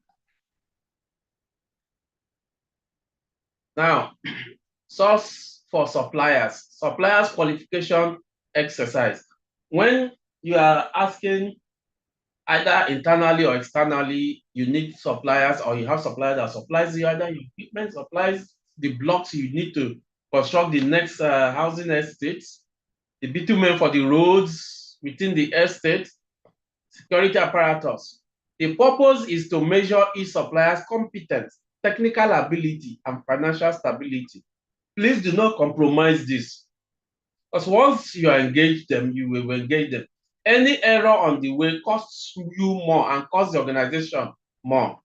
Now, source for suppliers, suppliers qualification exercise. When you are asking either internally or externally, you need suppliers, or you have suppliers that supplies you, either your equipment, supplies the blocks you need to construct the next housing estates, the bitumen for the roads within the estate, security apparatus. The purpose is to measure each supplier's competence, technical ability, and financial stability. Please do not compromise this. Because once you engage them, you will engage them. Any error on the way costs you more and costs the organization more.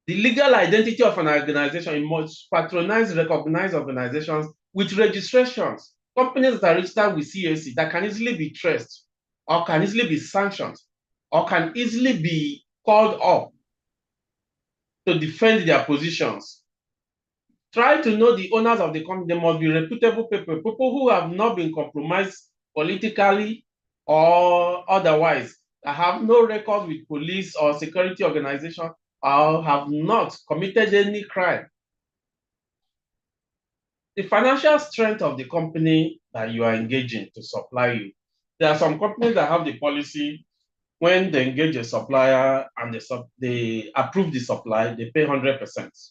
The legal identity of an organization must patronize recognized organizations with registrations. Companies that are registered with CAC that can easily be traced, or can easily be sanctioned, or can easily be called up to defend their positions. Try to know the owners of the company. They must be reputable people who have not been compromised politically or otherwise, that have no record with police or security organization, or have not committed any crime. The financial strength of the company that you are engaging to supply you. There are some companies that have the policy, when they engage a supplier and they approve the supply, they pay 100%,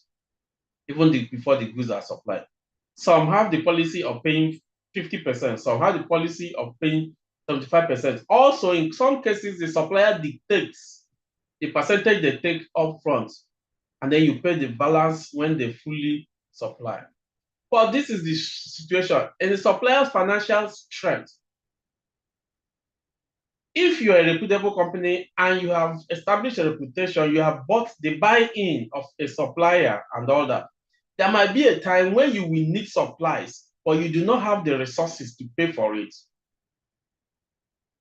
even before the goods are supplied. Some have the policy of paying 50%. Some have the policy of paying 75%. Also, in some cases, the supplier dictates the percentage they take up front, and then you pay the balance when they fully supply. But this is the situation. In the supplier's financial strength, if you're a reputable company and you have established a reputation, you have bought the buy-in of a supplier and all that, there might be a time when you will need supplies, but you do not have the resources to pay for it.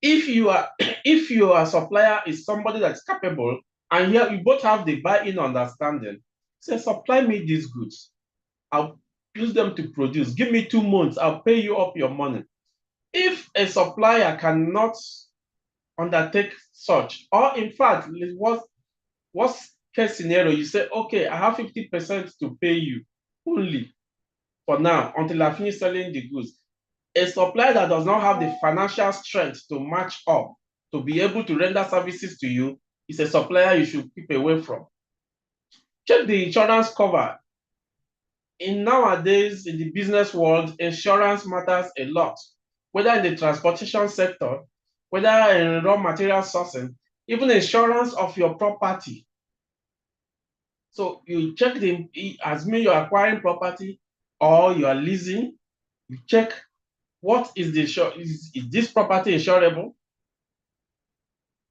If your supplier is somebody that's capable, and here you both have the buy-in understanding, say, supply me these goods. I'll use them to produce. Give me 2 months, I'll pay you up your money. If a supplier cannot undertake such, or in fact, worst case scenario, you say, okay, I have 50% to pay you only for now until I finish selling the goods. A supplier that does not have the financial strength to match up, to be able to render services to you, is a supplier you should keep away from. Check the insurance cover. Nowadays, in the business world, insurance matters a lot, whether in the transportation sector, whether in raw material sourcing, even insurance of your property. So you check as you're acquiring property or you are leasing, you check what is the is this property insurable?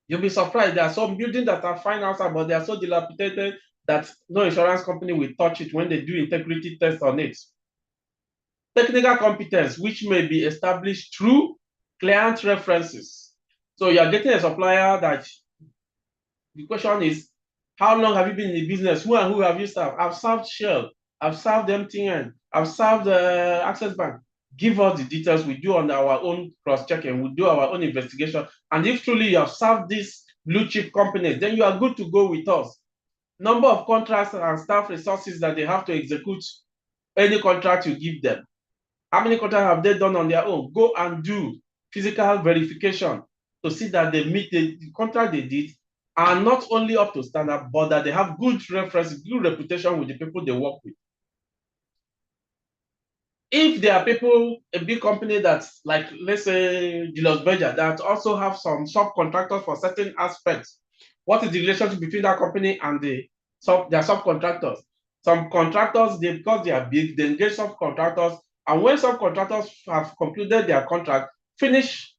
You'll be surprised. There are some buildings that are fine outside, but they are so dilapidated that no insurance company will touch it when they do integrity tests on it. Technical competence, which may be established through client references. So you're getting a supplier that the question is, How long have you been in the business? Who and who have you served? I've served Shell. I've served MTN. I've served Access Bank. Give us the details. We do on our own cross-checking. We do our own investigation. And if truly you have served these blue chip companies, then you are good to go with us. Number of contracts and staff resources that they have to execute any contract you give them. How many contracts have they done on their own? Go and do physical verification to see that they meet the contract they did are not only up to standard, but that they have good reference, good reputation with the people they work with. If there are people, a big company that's like, let's say, Julius Berger, that also have some subcontractors for certain aspects, what is the relationship between that company and their subcontractors? Some contractors, because they are big, they engage subcontractors, and when subcontractors have concluded their contract, finish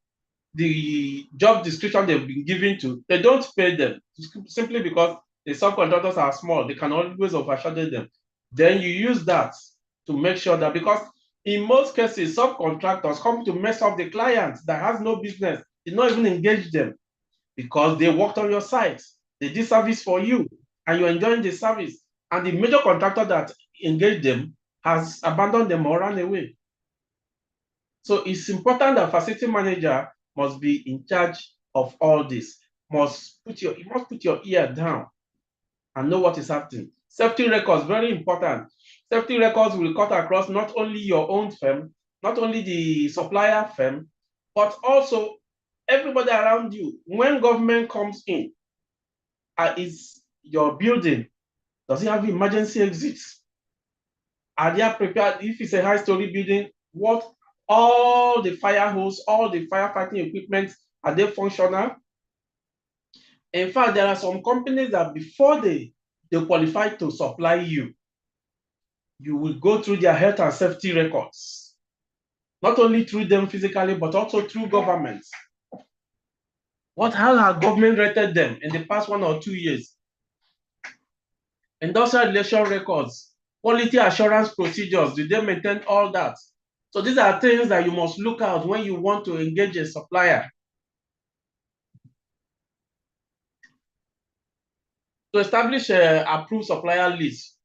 the job description they've been given to, they don't pay them simply because the subcontractors are small. They can always overshadow them. Then you use that to make sure that, because in most cases, subcontractors come to mess up the client that has no business, did not even engage them because they worked on your site. They did service for you and you're enjoying the service. And the major contractor that engaged them has abandoned them or run away. So it's important that facility manager must be in charge of all this. You must put your ear down and know what is happening. Safety records, very important. Safety records will cut across not only your own firm, not only the supplier firm, but also everybody around you. When government comes in, is your building, does it have emergency exits? Are they prepared? If it's a high-story building, what all the fire hose, all the firefighting equipment, are they functional? In fact, there are some companies that before they qualify to supply you, you will go through their health and safety records, not only through them physically, but also through government. How has government rated them in the past 1 or 2 years? Industrial relation records, quality assurance procedures, do they maintain all that? So these are things that you must look out when you want to engage a supplier. To establish an approved supplier list,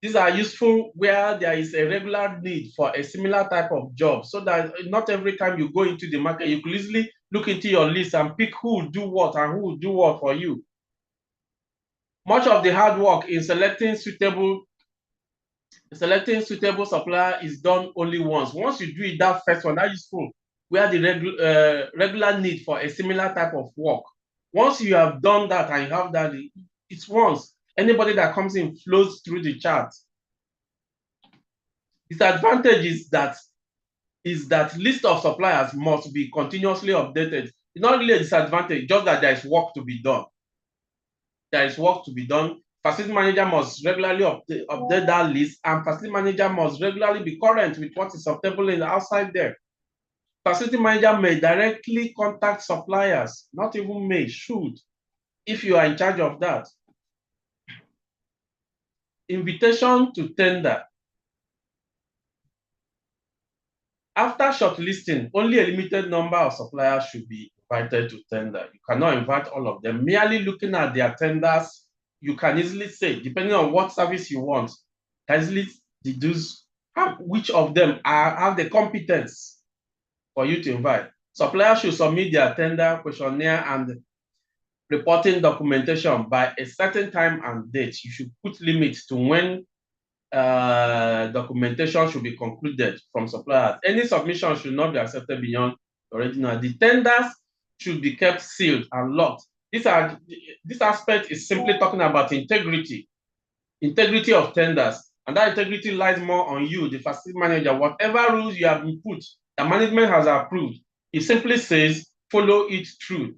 these are useful where there is a regular need for a similar type of job, so that not every time you go into the market, you could easily look into your list and pick who will do what and who will do what for you. Much of the hard work in selecting suitable supplier is done only once. Once you do it, that first one, that useful, where the regular need for a similar type of work. Once you have done that and you have that, it's once. Anybody that comes in flows through the chart. Disadvantage is that list of suppliers must be continuously updated. It's not really a disadvantage, just that there is work to be done. There is work to be done. Facility manager must regularly update that list, and facility manager must regularly be current with what is available in the outside there. Facility manager may directly contact suppliers, not even may, should, if you are in charge of that. Invitation to tender. After shortlisting, only a limited number of suppliers should be invited to tender. You cannot invite all of them. Merely looking at their tenders, you can easily say, depending on what service you want, easily deduce which of them have the competence for you to invite. Suppliers should submit their tender questionnaire and reporting documentation by a certain time and date. You should put limits to when documentation should be concluded from suppliers. Any submission should not be accepted beyond the original. The tenders should be kept sealed and locked. This aspect is simply talking about integrity of tenders, and that integrity lies more on you, the facility manager. Whatever rules you have put, the management has approved, it simply says follow it through,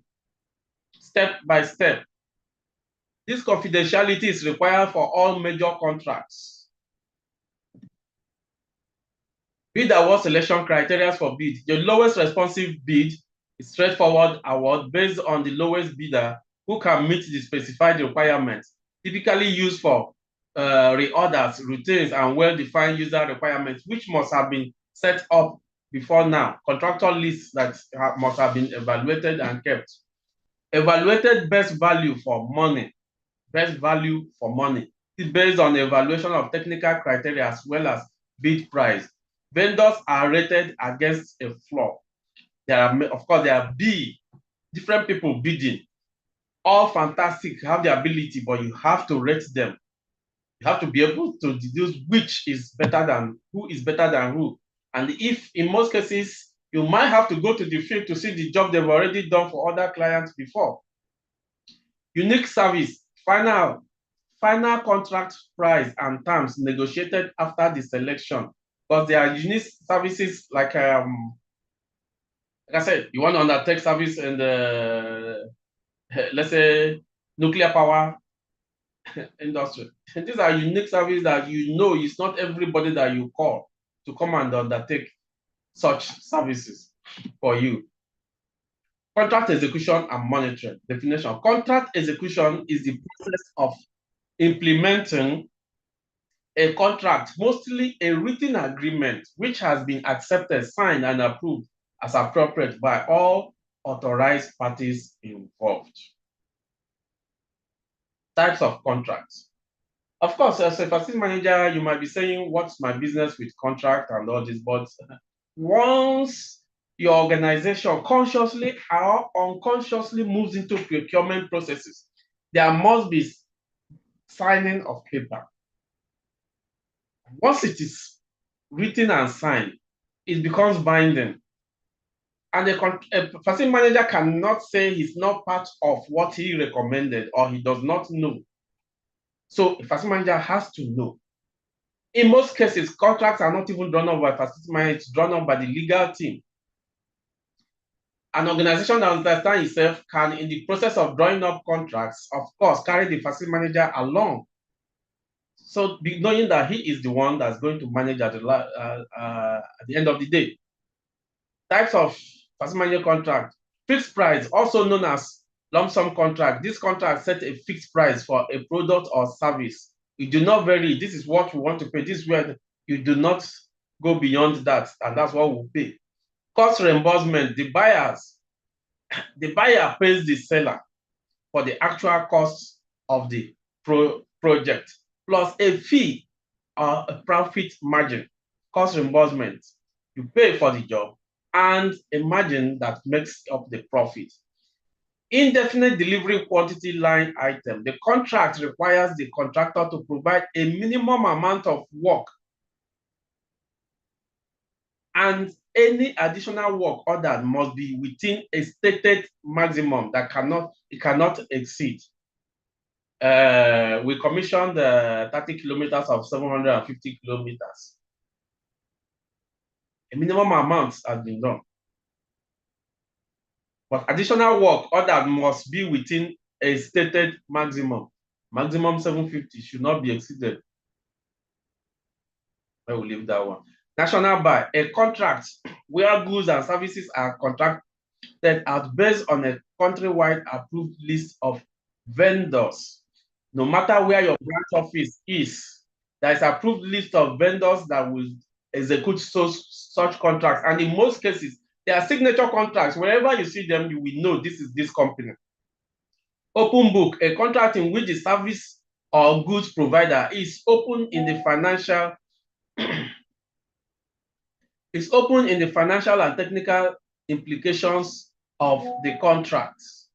step by step. This confidentiality is required for all major contracts. Bid award selection criteria for bid. The lowest responsive bid is straightforward award based on the lowest bidder who can meet the specified requirements, typically used for reorders, routines, and well-defined user requirements, which must have been set up before now. Contractor lists that must have been evaluated and kept. Evaluated best value for money. best value for money. It's based on evaluation of technical criteria as well as bid price. Vendors are rated against a floor. There are, of course, there are different people bidding. All fantastic, have the ability, but you have to rate them. You have to be able to deduce which is better than who is better than who. And if in most cases, you might have to go to the field to see the job they've already done for other clients before. Unique service, final contract price and terms negotiated after the selection. Because there are unique services like I said, you want to undertake service in the, let's say, nuclear power industry. And these are unique services that you know it's not everybody that you call to come and undertake such services for you. Contract execution and monitoring. Definition. Contract execution is the process of implementing a contract, mostly a written agreement, which has been accepted, signed, and approved as appropriate by all authorized parties involved. Types of contracts. Of course, as a facility manager, you might be saying, what's my business with contract and all this, but once your organization consciously or unconsciously moves into procurement processes, there must be signing of paper. Once it is written and signed, it becomes binding. And a facility manager cannot say he's not part of what he recommended or he does not know. So a facility manager has to know. In most cases, contracts are not even drawn up by facility manager, it's drawn up by the legal team. An organization that understands itself can, in the process of drawing up contracts, of course, carry the facility manager along. So knowing that he is the one that's going to manage at the end of the day. Types of facility manager contract. Fixed price, also known as lump sum contract. This contract set a fixed price for a product or service. You do not vary. This is what we want to pay. This is where you do not go beyond that, and that's what we'll pay. Cost reimbursement. The buyer pays the seller for the actual cost of the project, plus a fee or a profit margin. Cost reimbursement. You pay for the job and a margin that makes up the profit. Indefinite delivery quantity line item. The contract requires the contractor to provide a minimum amount of work, and any additional work ordered must be within a stated maximum that it cannot exceed. We commissioned 30 kilometers of 750 kilometers. A minimum amount has been done. But additional work ordered must be within a stated maximum. Maximum 750 should not be exceeded. I will leave that one. National buy, a contract where goods and services are contracted out based on a countrywide approved list of vendors. No matter where your branch office is, there is an approved list of vendors that will execute such contracts. And in most cases, they are signature contracts. Wherever you see them, you will know this is this company. Open book, a contract in which the service or goods provider is open in the financial and technical implications of the contracts.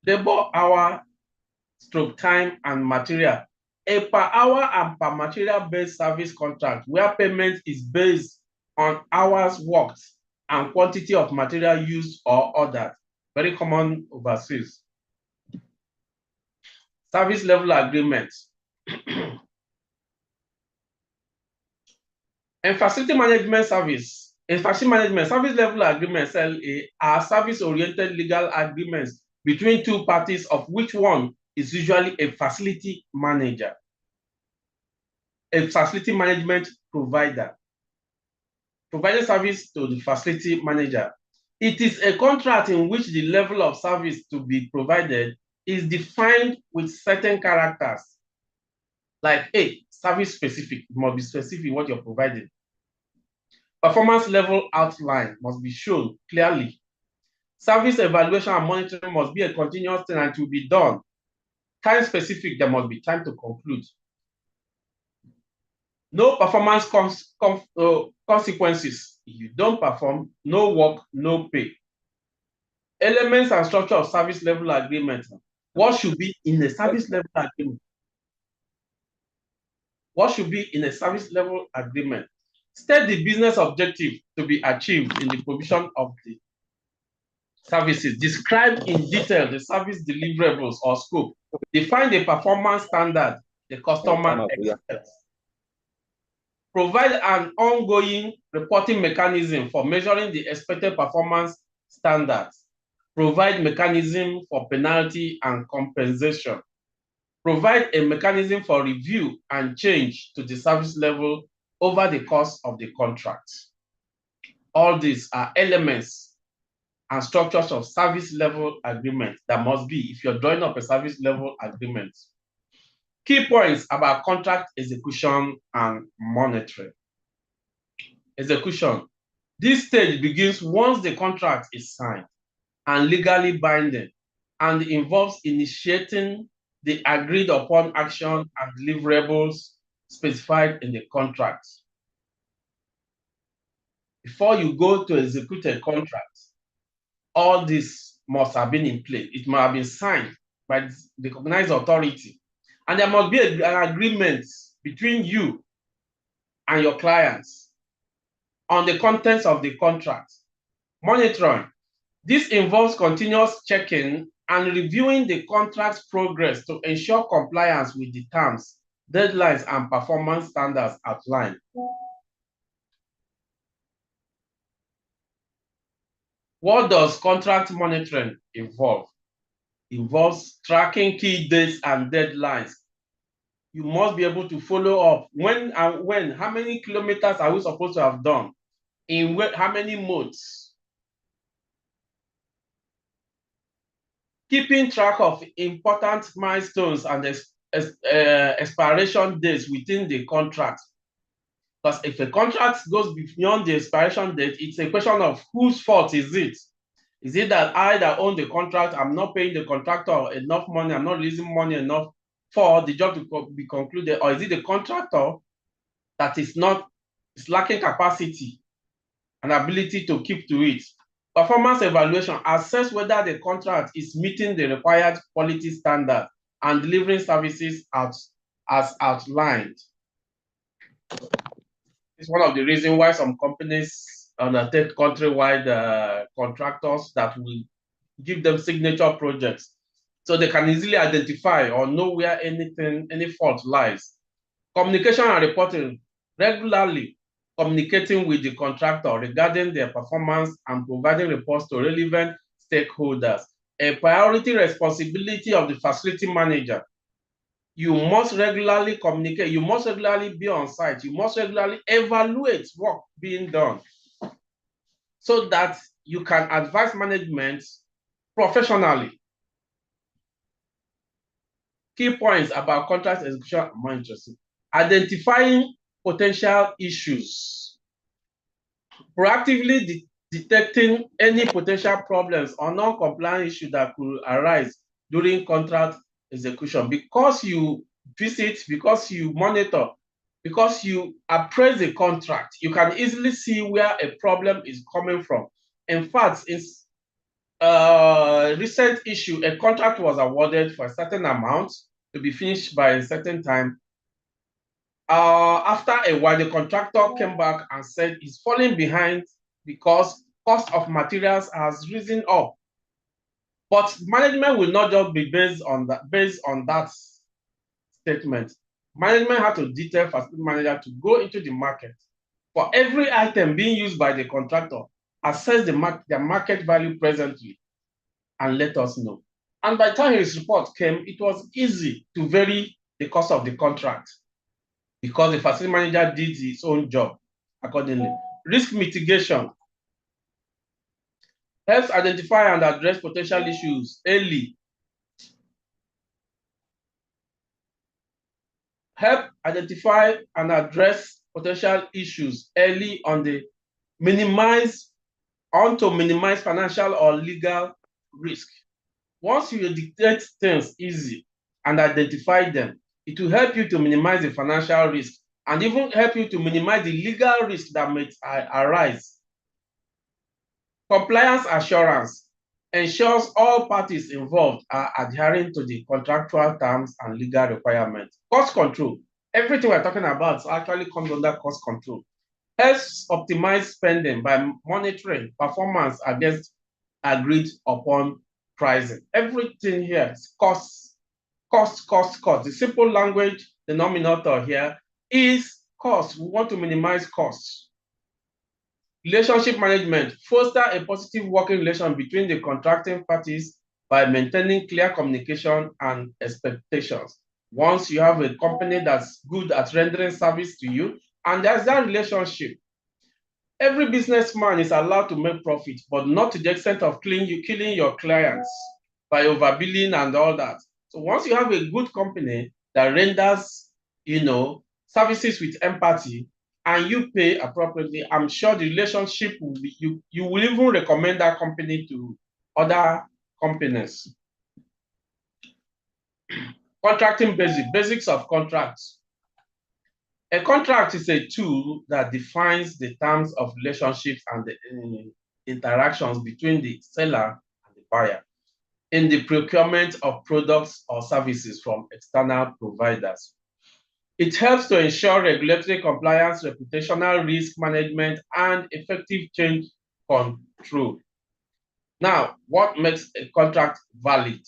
Labor hour, stroke time, and material. A per hour and per material based service contract where payment is based on hours worked and quantity of material used or ordered. Very common overseas. Service level agreements. In facility management service, service level agreements are service-oriented legal agreements between two parties, of which one is usually a facility manager, a facility management provider, providing service to the facility manager. It is a contract in which the level of service to be provided is defined with certain characters. Like service specific, it must be specific what you're providing. Performance level outline must be shown clearly. Service evaluation and monitoring must be a continuous thing and to be done. Time specific, there must be time to conclude. No performance consequences. If you don't perform, no work, no pay. Elements and structure of service level agreement. What should be in a service level agreement? What should be in a service level agreement? State the business objective to be achieved in the provision of the services. Describe in detail the service deliverables or scope. Define the performance standard the customer expects. Provide an ongoing reporting mechanism for measuring the expected performance standards. Provide mechanism for penalty and compensation. Provide a mechanism for review and change to the service level over the course of the contract. All these are elements and structures of service level agreement that must be if you're drawing up a service level agreement. Key points about contract execution and monitoring. Execution. This stage begins once the contract is signed and legally binding and involves initiating the agreed upon action and deliverables specified in the contract. Before you go to execute a contract, all this must have been in place. It must have been signed by the recognized authority. And there must be an agreement between you and your clients on the contents of the contract. Monitoring. This involves continuous checking and reviewing the contract's progress to ensure compliance with the terms, deadlines, and performance standards outlined. What does contract monitoring involve? It involves tracking key dates and deadlines. You must be able to follow up when, how many kilometers are we supposed to have done, in how many months. Keeping track of important milestones and expiration dates within the contract. Because if a contract goes beyond the expiration date, it's a question of whose fault is it? Is it that I that own the contract, I'm not paying the contractor enough money, I'm not releasing money enough for the job to be concluded, or is it the contractor that is lacking capacity and ability to keep to it? Performance evaluation, assess whether the contract is meeting the required quality standard and delivering services as outlined. It's one of the reasons why some companies undertake countrywide contractors that will give them signature projects so they can easily identify or know where any fault lies. Communication and reporting, regularly communicating with the contractor regarding their performance and providing reports to relevant stakeholders. A priority responsibility of the facility manager. You must regularly communicate, you must regularly be on site, you must regularly evaluate work being done so that you can advise management professionally. Key points about contract execution are more interesting. Identifying potential issues. Proactively detecting any potential problems or non-compliant issues that could arise during contract execution. Because you visit, because you monitor, because you appraise a contract, you can easily see where a problem is coming from. In fact, it's recent issue, a contract was awarded for a certain amount to be finished by a certain time. After a while, the contractor came back and said he's falling behind because cost of materials has risen up. But management will not just be based on that statement. Management had to detail facility manager to go into the market for every item being used by the contractor, assess the market value presently, and let us know. And by the time his report came, it was easy to vary the cost of the contract because the facility manager did his own job accordingly. Risk mitigation helps identify and address potential issues early. Help identify and address potential issues early on the minimize on to minimize financial or legal risk. Once you detect things easy and identify them, it will help you to minimize the financial risk and even help you to minimize the legal risk that may arise. Compliance assurance ensures all parties involved are adhering to the contractual terms and legal requirements. Cost control. Everything we're talking about actually comes under cost control. Helps optimize spending by monitoring performance against agreed upon pricing. Everything here is cost. The simple language denominator here is cost. We want to minimize costs. Relationship management, foster a positive working relation between the contracting parties by maintaining clear communication and expectations. Once you have a company that's good at rendering service to you, and there's that relationship, every businessman is allowed to make profit, but not to the extent of killing your clients by overbilling and all that. So once you have a good company that renders, services with empathy, and you pay appropriately, I'm sure the relationship will be, you will even recommend that company to other companies. Contracting basics of contracts. A contract is a tool that defines the terms of relationships and the interactions between the seller and the buyer in the procurement of products or services from external providers. It helps to ensure regulatory compliance, reputational risk management, and effective change control. Now, what makes a contract valid?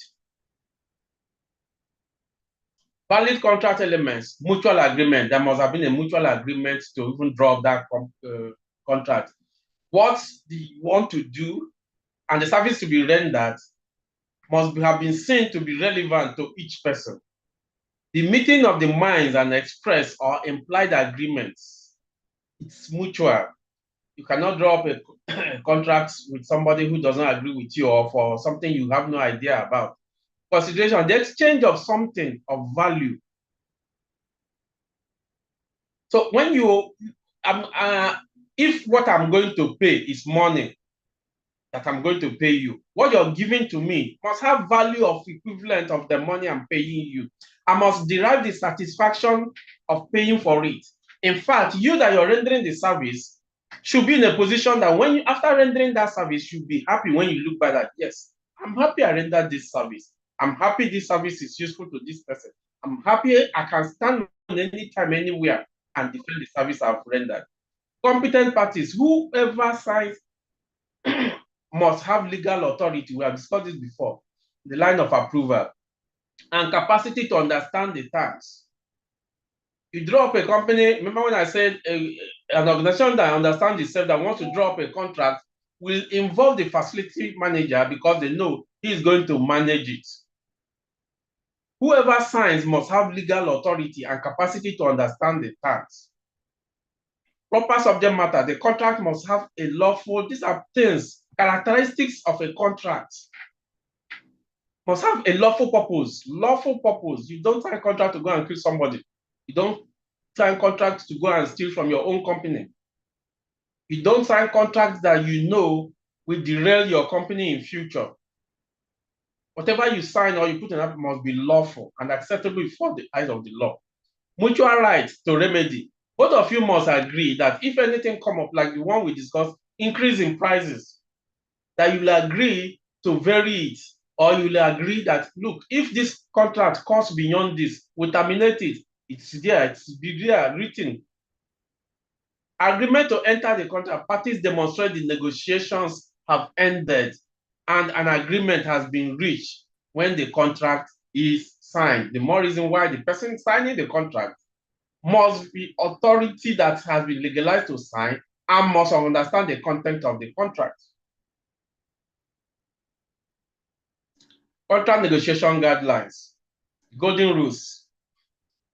Valid contract elements, mutual agreement. There must have been a mutual agreement to even draw up that contract. What do you want to do and the service to be rendered must have been seen to be relevant to each person. The meeting of the minds and express or implied agreements, it's mutual. You cannot draw up a contract with somebody who doesn't agree with you or for something you have no idea about. Consideration, the exchange of something of value. So when if what I'm going to pay is money that I'm going to pay you, what you're giving to me must have value of equivalent of the money I'm paying you. I must derive the satisfaction of paying for it. In fact, you that you're rendering the service should be in a position that when after rendering that service, you'll be happy when you look back at, yes, I'm happy I rendered this service. I'm happy this service is useful to this person. I'm happy I can stand on any time, anywhere and defend the service I've rendered. Competent parties, whoever signs must have legal authority. We have discussed this before, the line of approval, and capacity to understand the terms. You draw up a company, remember when I said an organization that understands itself, that wants to draw up a contract, will involve the facility manager because they know he is going to manage it. Whoever signs must have legal authority and capacity to understand the terms. Proper subject matter, the contract must have a lawful, these are things, characteristics of a contract. Must have a lawful purpose. Lawful purpose. You don't sign a contract to go and kill somebody. You don't sign contracts to go and steal from your own company. You don't sign contracts that you know will derail your company in future. Whatever you sign or you put in up must be lawful and acceptable before the eyes of the law. Mutual rights to remedy. Both of you must agree that if anything come up like the one we discussed, increase in prices, that you will agree to vary it, or you will agree that, look, if this contract costs beyond this, we terminate it. It's there, it's there, written. Agreement to enter the contract, parties demonstrate the negotiations have ended and an agreement has been reached when the contract is signed. The more reason why the person signing the contract must be authority that has been legalized to sign and must understand the content of the contract. Contract negotiation guidelines, golden rules.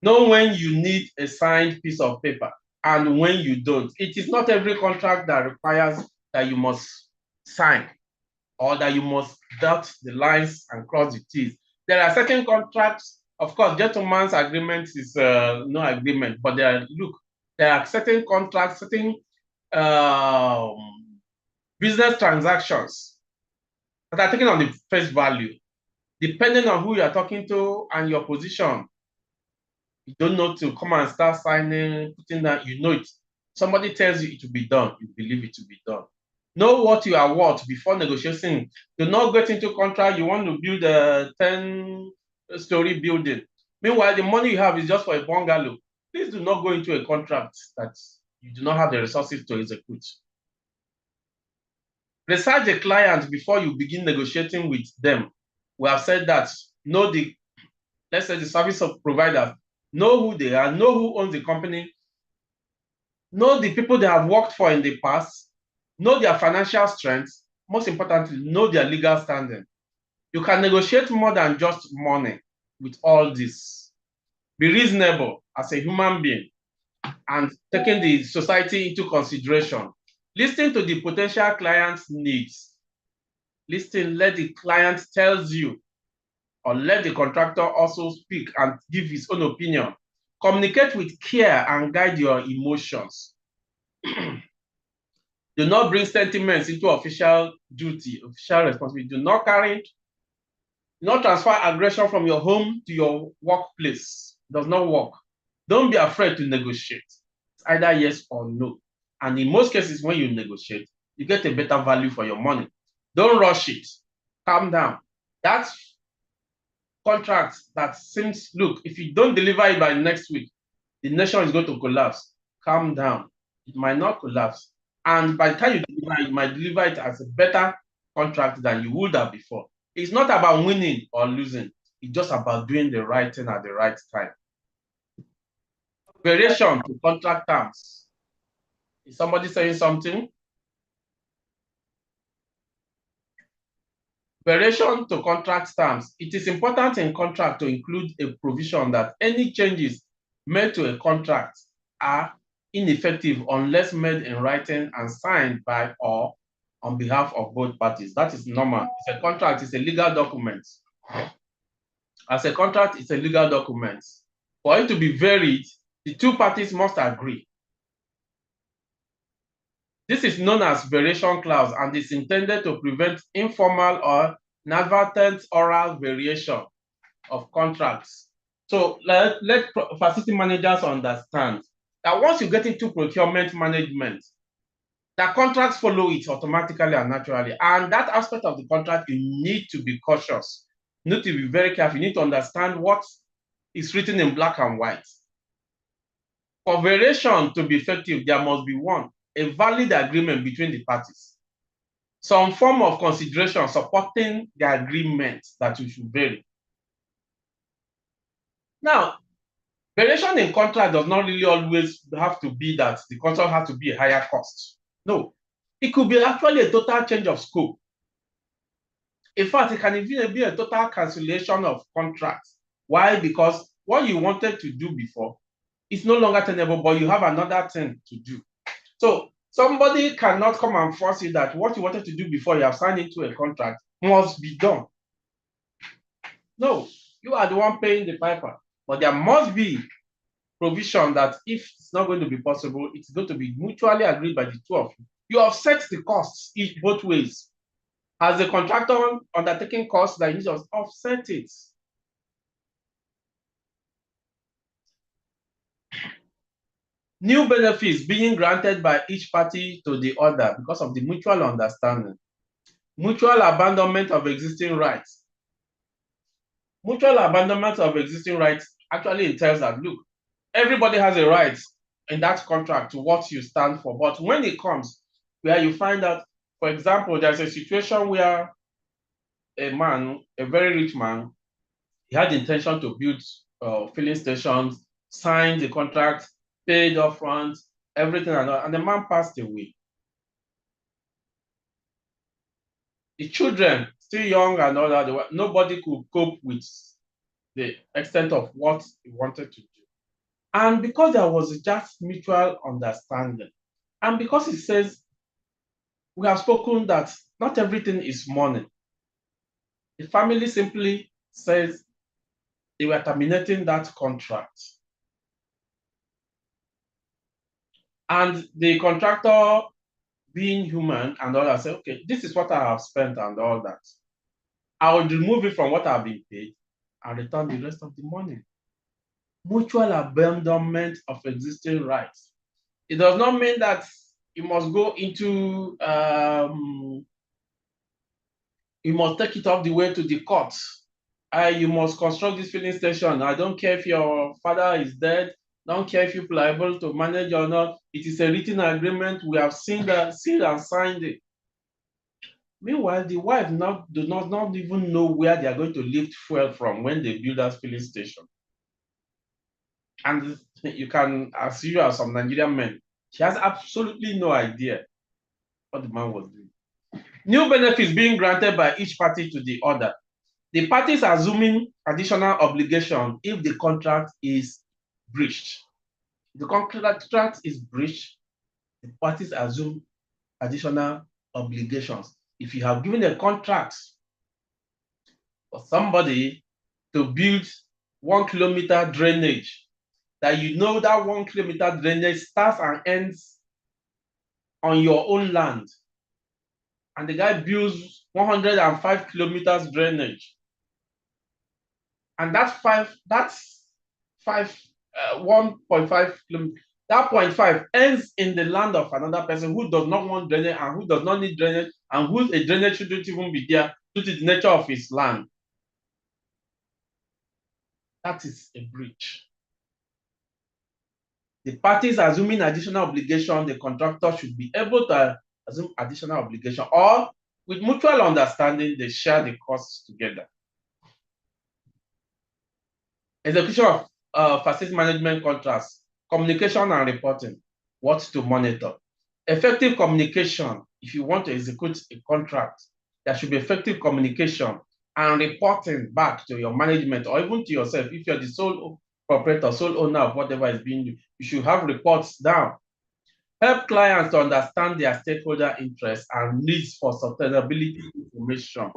Know when you need a signed piece of paper and when you don't. It is not every contract that requires that you must sign or that you must dot the lines and cross the T's. There are certain contracts, of course, gentleman's agreement is no agreement, but there are certain contracts, certain business transactions that are taken on the face value, depending on who you are talking to and your position. You don't know to come and start signing, putting that, you know it. Somebody tells you it will be done, you believe it will be done. Know what you are worth before negotiating. Do not get into contract. You want to build a 10-story building. Meanwhile, the money you have is just for a bungalow. Please do not go into a contract that you do not have the resources to execute. Research the client before you begin negotiating with them. We have said that. Know the, let's say, the service of providers. Know who they are. Know who owns the company. Know the people they have worked for in the past. Know their financial strengths. Most importantly, know their legal standing. You can negotiate more than just money with all this. Be reasonable as a human being and taking the society into consideration. Listen to the potential client's needs. Listen, let the client tells you, or let the contractor also speak and give his own opinion. Communicate with care and guide your emotions. Do not bring sentiments into official duty, official responsibility. Do not transfer aggression from your home to your workplace. It does not work. Don't be afraid to negotiate. It's either yes or no. And in most cases, when you negotiate, you get a better value for your money. Don't rush it. Calm down. That's contract that seems, look, if you don't deliver it by next week, the nation is going to collapse. Calm down. It might not collapse. And by the time you deliver it, you might deliver it as a better contract than you would have before. It's not about winning or losing. It's just about doing the right thing at the right time. Variation to contract terms. Is somebody saying something? Variation to contract terms. It is important in contract to include a provision that any changes made to a contract are ineffective unless made in writing and signed by or on behalf of both parties. That is normal. It's a contract, it's a legal document. As a contract, it's a legal document. For it to be varied, the two parties must agree. This is known as variation clause and is intended to prevent informal or inadvertent oral variation of contracts. So let facility managers understand that once you get into procurement management, the contracts follow it automatically and naturally. And that aspect of the contract, you need to be cautious. You need to be very careful. You need to understand what is written in black and white. For variation to be effective, there must be one, a valid agreement between the parties. Some form of consideration supporting the agreement that you should vary. Now, variation in contract does not really always have to be that the contract has to be a higher cost. No, it could be actually a total change of scope. In fact, it can even be a total cancellation of contracts. Why? Because what you wanted to do before is no longer tenable, but you have another thing to do. So somebody cannot come and force you that what you wanted to do before you have signed into a contract must be done. No, you are the one paying the piper. But there must be provision that if it's not going to be possible, it's going to be mutually agreed by the two of you. You offset the costs both ways. As the contractor undertaking costs that you just offset it. New benefits being granted by each party to the other because of the mutual understanding. Mutual abandonment of existing rights. Mutual abandonment of existing rights actually entails that, look, everybody has a right in that contract to what you stand for. But when it comes where you find out, for example, there's a situation where a man, a very rich man, he had the intention to build filling stations, signed the contract, paid upfront, everything, and the man passed away. The children, still young and all that, nobody could cope with the extent of what he wanted to do. And because there was just mutual understanding, and because it says, we have spoken that not everything is money, the family simply says they were terminating that contract. And the contractor being human and all that, say, okay, this is what I have spent and all that. I would remove it from what I've been paid and return the rest of the money. Mutual abandonment of existing rights. It does not mean that you must go into, you must take it off the way to the court. You must construct this filling station. I don't care if your father is dead. Don't care if you're able to manage or not. It is a written agreement. We have seen that, sealed and signed it. Meanwhile, the wife does not even know where they are going to lift fuel from when they build that filling station. And you can assure as some Nigerian men, she has absolutely no idea what the man was doing. New benefits being granted by each party to the other. The parties assuming additional obligation if the contract is breached. If the contract is breached, the parties assume additional obligations. If you have given a contract for somebody to build 1 kilometer drainage, that you know that 1 kilometer drainage starts and ends on your own land, and the guy builds 105 kilometers drainage, and that's 1.5 kilometers. That 0.5 ends in the land of another person who does not want drainage and who does not need drainage and whose a drainage shouldn't even be there due to the nature of his land. That is a breach. The parties assuming additional obligation, the contractor should be able to assume additional obligation, or with mutual understanding, they share the costs together. Execution of facility management contracts, communication and reporting, what to monitor. Effective communication, if you want to execute a contract, there should be effective communication and reporting back to your management or even to yourself. If you're the sole proprietor, sole owner of whatever is being used, you should have reports down. Help clients to understand their stakeholder interests and needs for sustainability information.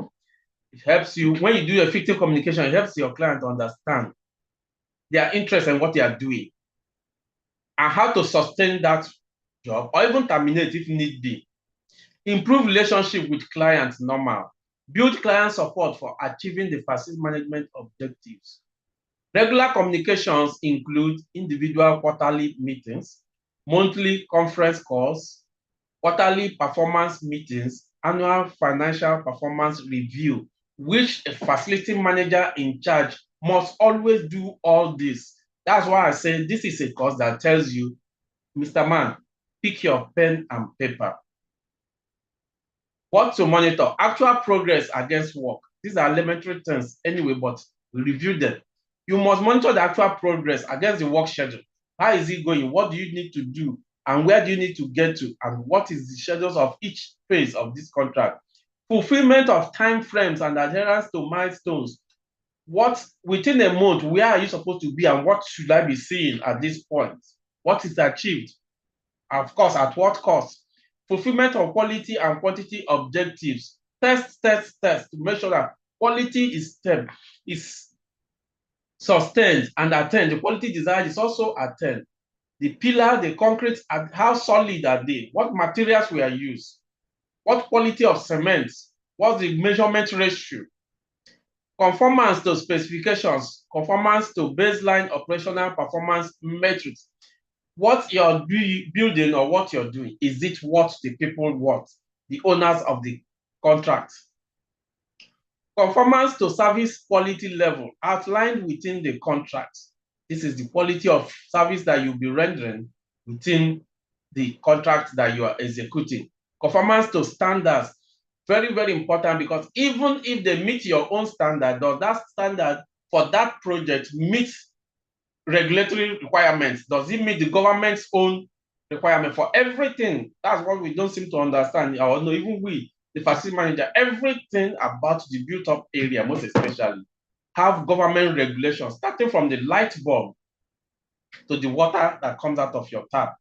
It helps you, when you do effective communication, it helps your client to understand their interest in what they are doing and how to sustain that job or even terminate if need be. Improve relationship with clients normal. Build client support for achieving the facility management objectives. Regular communications include individual quarterly meetings, monthly conference calls, quarterly performance meetings, annual financial performance review, which a facility manager in charge must always do all this. That's why I say this is a course that tells you, Mr. Man, pick your pen and paper. What to monitor? Actual progress against work. These are elementary things anyway, but we review them. You must monitor the actual progress against the work schedule. How is it going? What do you need to do? And where do you need to get to? And what is the schedules of each phase of this contract? Fulfillment of time frames and adherence to milestones. What within a month, where are you supposed to be and what should I be seeing at this point? What is achieved? Of course, at what cost? Fulfillment of quality and quantity objectives. Test to make sure that quality is sustained and attained. The quality desired is also attained. The pillar, the concrete, and how solid are they? What materials were used? What quality of cement? What's the measurement ratio? Conformance to specifications, conformance to baseline operational performance metrics. What you're building or what you're doing, is it what the people want, the owners of the contract? Conformance to service quality level outlined within the contract. This is the quality of service that you'll be rendering within the contract that you are executing. Conformance to standards, very, very important, because even if they meet your own standard, does that standard for that project meet regulatory requirements? Does it meet the government's own requirement for everything? That's what we don't seem to understand, or no, even we, the facility manager, everything about the built-up area, most especially, have government regulations, starting from the light bulb to the water that comes out of your tap.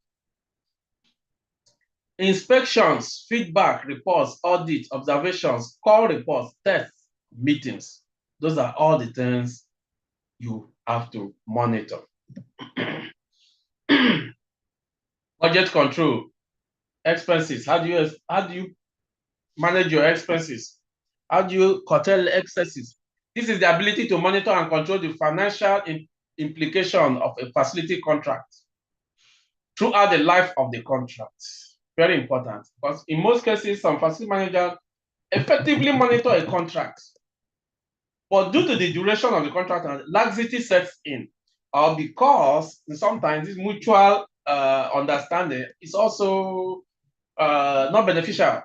Inspections, feedback, reports, audits, observations, call reports, tests, meetings. Those are all the things you have to monitor. Budget control. expenses. How do you manage your expenses? How do you curtail excesses? This is the ability to monitor and control the financial implication of a facility contract throughout the life of the contract. Very important, because in most cases, some facility managers effectively monitor a contract, but due to the duration of the contract, laxity sets in, or because sometimes this mutual understanding is also not beneficial.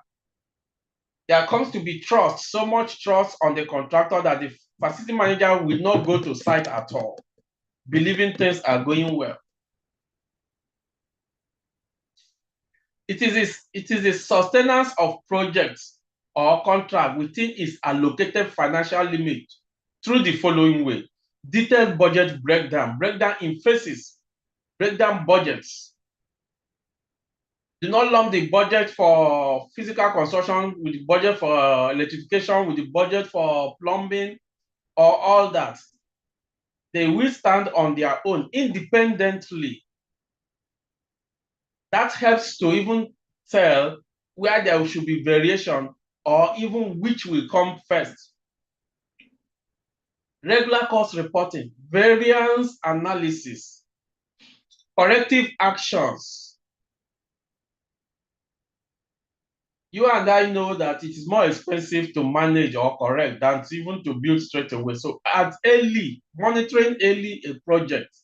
There comes to be trust, so much trust on the contractor that the facility manager will not go to site at all, believing things are going well. It is the sustenance of projects or contract within its allocated financial limit through the following way: detailed budget breakdown in phases, breakdown budgets. Do not lump the budget for physical construction with the budget for electrification, with the budget for plumbing, or all that. They will stand on their own independently. That helps to even tell where there should be variation or even which will come first. Regular cost reporting, variance analysis, corrective actions. You and I know that it is more expensive to manage or correct than even to build straight away. So monitoring early a project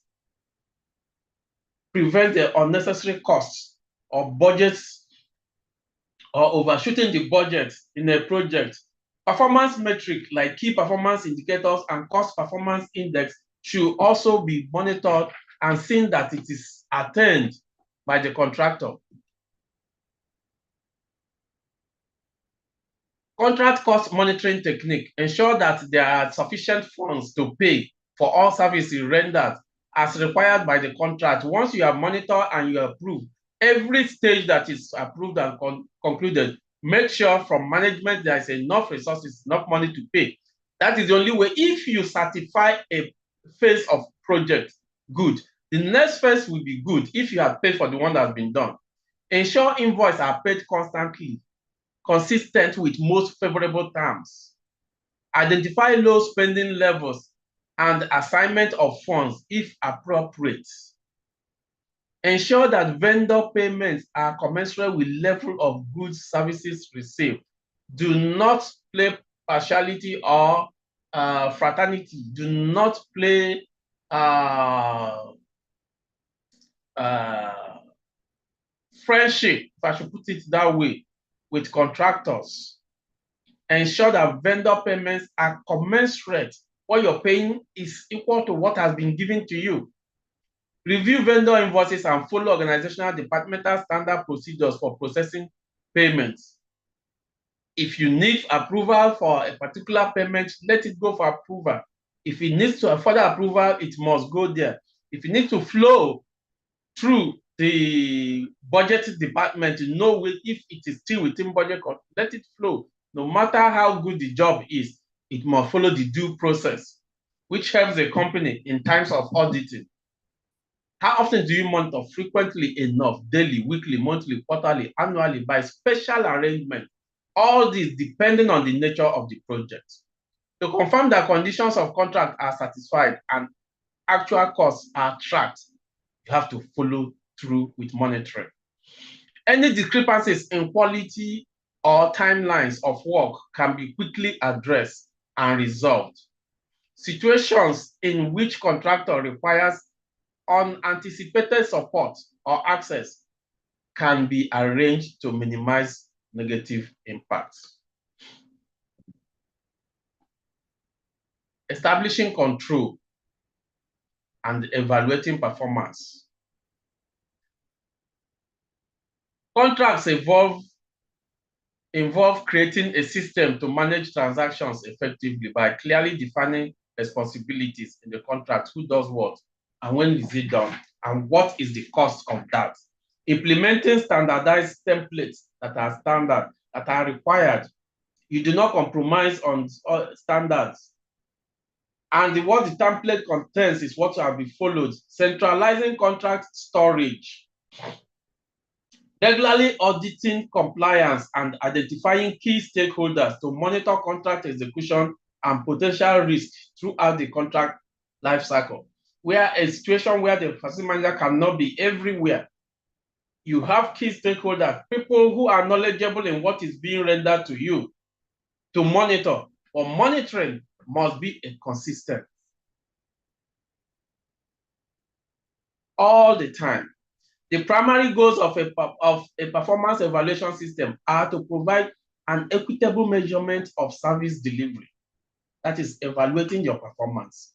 prevents the unnecessary costs or budgets or overshooting the budget in a project. Performance metrics like key performance indicators and cost performance index should also be monitored and seen that it is attained by the contractor. Contract cost monitoring technique ensure that there are sufficient funds to pay for all services rendered as required by the contract. Once you have monitored and you approve every stage that is approved and concluded, make sure from management there is enough resources, enough money to pay. That is the only way. If you certify a phase of project good, the next phase will be good if you have paid for the one that has been done. Ensure invoices are paid constantly, consistent with most favorable terms. Identify low spending levels and assignment of funds if appropriate. Ensure that vendor payments are commensurate with level of goods services received. Do not play partiality or fraternity. Do not play friendship, if I should put it that way, with contractors. Ensure that vendor payments are commensurate. What you're paying is equal to what has been given to you. Review vendor invoices and follow organizational departmental standard procedures for processing payments. If you need approval for a particular payment, let it go for approval. If it needs to further approval, it must go there. If it needs to flow through the budget department to know if it is still within budget, let it flow. No matter how good the job is, it must follow the due process, which helps the company in times of auditing. How often do you monitor? Frequently enough, daily, weekly, monthly, quarterly, annually, by special arrangement. All this depending on the nature of the project. To confirm that conditions of contract are satisfied and actual costs are tracked, you have to follow through with monitoring. Any discrepancies in quality or timelines of work can be quickly addressed and resolved. Situations in which contractor requires unanticipated support or access can be arranged to minimize negative impacts. Establishing control and evaluating performance. Contracts involve creating a system to manage transactions effectively by clearly defining responsibilities in the contract, who does what, and when is it done, and what is the cost of that. Implementing standardized templates that are standard, that are required. You do not compromise on standards. And what the template contains is what shall be followed. Centralizing contract storage. Regularly auditing compliance and identifying key stakeholders to monitor contract execution and potential risks throughout the contract lifecycle. Where a situation where the facility manager cannot be everywhere, you have key stakeholders, people who are knowledgeable in what is being rendered to you to monitor. But monitoring must be consistent all the time. The primary goals of a performance evaluation system are to provide an equitable measurement of service delivery, that is, evaluating your performance,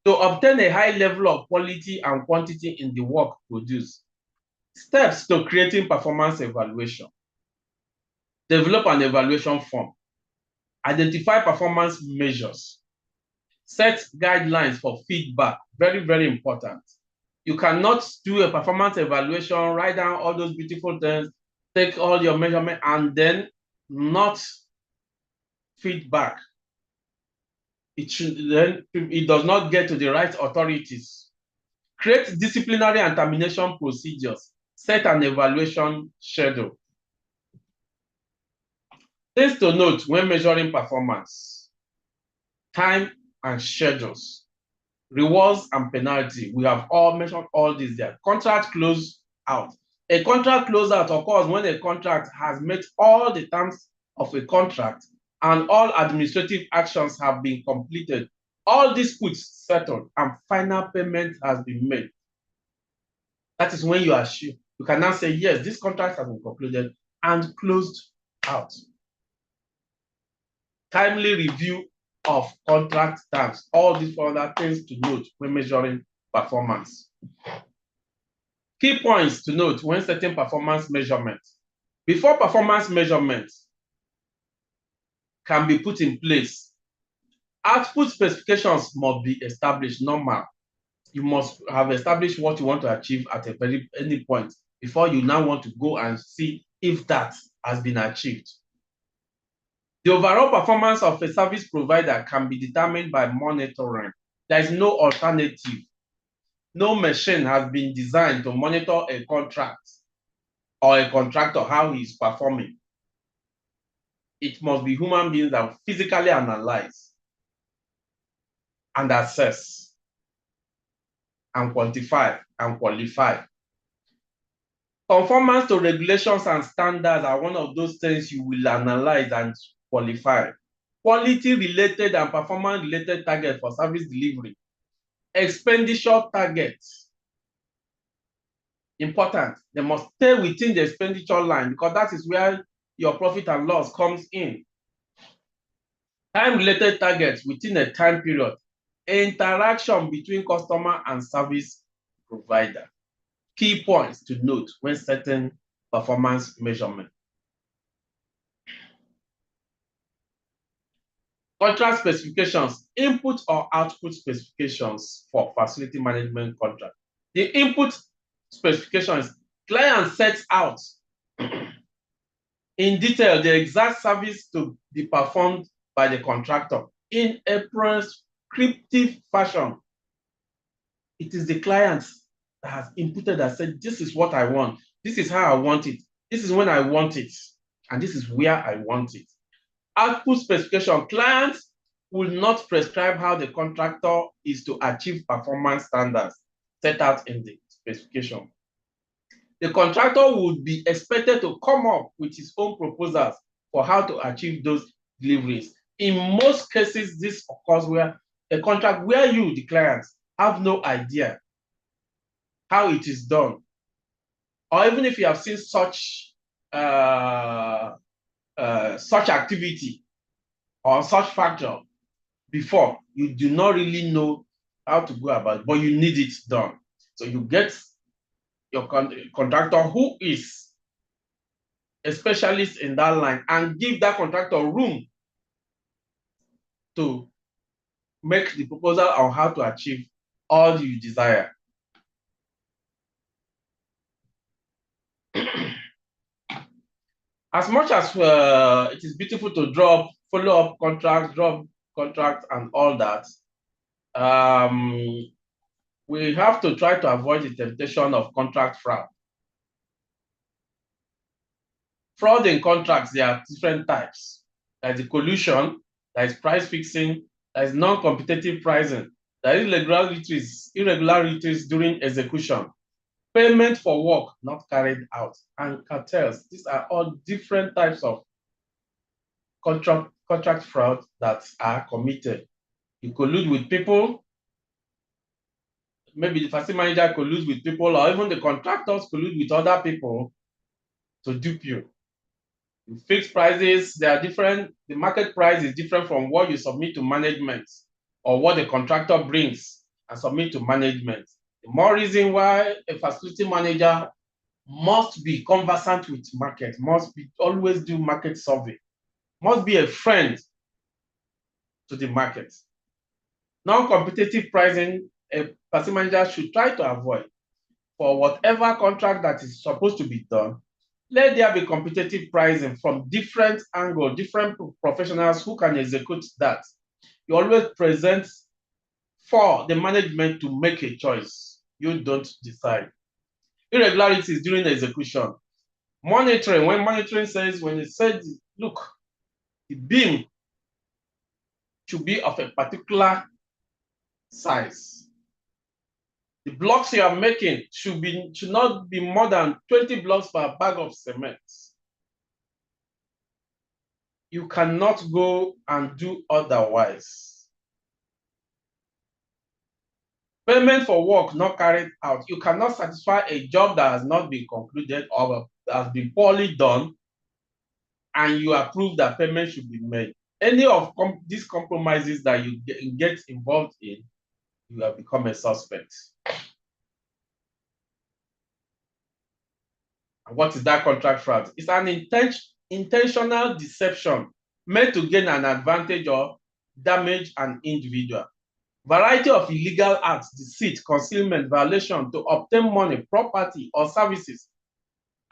to obtain a high level of quality and quantity in the work produced. Steps to creating performance evaluation: develop an evaluation form, identify performance measures, set guidelines for feedback, very, very important. You cannot do a performance evaluation, write down all those beautiful things, take all your measurement, and then not feedback. It does not get to the right authorities. Create disciplinary and termination procedures. Set an evaluation schedule. Things to note when measuring performance: time and schedules, rewards and penalty. We have all mentioned all these there. Contract close out. A contract closeout occurs when a contract has met all the terms of a contract and all administrative actions have been completed, all disputes settled, and final payment has been made. That is when you are sure. You can now say, yes, this contract has been concluded and closed out. Timely review of contract terms. All these other things to note when measuring performance. Key points to note when setting performance measurements. Before performance measurements can be put in place, output specifications must be established. Normal. You must have established what you want to achieve at any point before you now want to go and see if that has been achieved. The overall performance of a service provider can be determined by monitoring. There is no alternative. No machine has been designed to monitor a contract or a contractor how he is performing. It must be human beings that physically analyze and assess and quantify and qualify. Conformance to regulations and standards are one of those things you will analyze and qualify. Quality-related and performance-related targets for service delivery. Expenditure targets. Important. They must stay within the expenditure line because that is where your profit and loss comes in. Time-related targets within a time period. Interaction between customer and service provider. Key points to note when setting performance measurement. Contract specifications, input or output specifications for facility management contract. The input specifications, client sets out in detail the exact service to be performed by the contractor in a prescriptive fashion. It is the client that has inputted that said, this is what I want, this is how I want it, this is when I want it, and this is where I want it. Output specification, clients will not prescribe how the contractor is to achieve performance standards set out in the specification. The contractor would be expected to come up with his own proposals for how to achieve those deliveries. In most cases, this occurs where a contract where you, the client, have no idea how it is done. Or even if you have seen such activity or such factor before, you do not really know how to go about it, but you need it done. So you get your contractor who is a specialist in that line and give that contractor room to make the proposal on how to achieve all you desire. As much as it is beautiful to follow-up contracts, drop contracts, and all that, we have to try to avoid the temptation of contract fraud. Fraud in contracts, there are different types. There is collusion, there is price fixing, there is non-competitive pricing, there is irregularities during execution, payment for work not carried out, and cartels. These are all different types of contract fraud that are committed. You collude with people, maybe the facility manager colludes with people, or even the contractors collude with other people to dupe you. You fix prices, they are different. The market price is different from what you submit to management or what the contractor brings and submit to management. The more reason why a facility manager must be conversant with market, must be always do market survey, must be a friend to the market. Non-competitive pricing, a facility manager should try to avoid. For whatever contract that is supposed to be done, let there be competitive pricing from different angles, different professionals who can execute that. You always present for the management to make a choice. You don't decide. Irregularities during execution. Monitoring, when monitoring says, when it says, look, the beam should be of a particular size. The blocks you are making should not be more than 20 blocks per bag of cement. You cannot go and do otherwise. Payment for work not carried out. You cannot satisfy a job that has not been concluded or has been poorly done, and you approve that payment should be made. Any of these compromises that you get involved in, you have become a suspect. And what is that contract fraud? It's an intentional deception meant to gain an advantage or damage an individual. Variety of illegal acts, deceit, concealment, violation to obtain money, property, or services,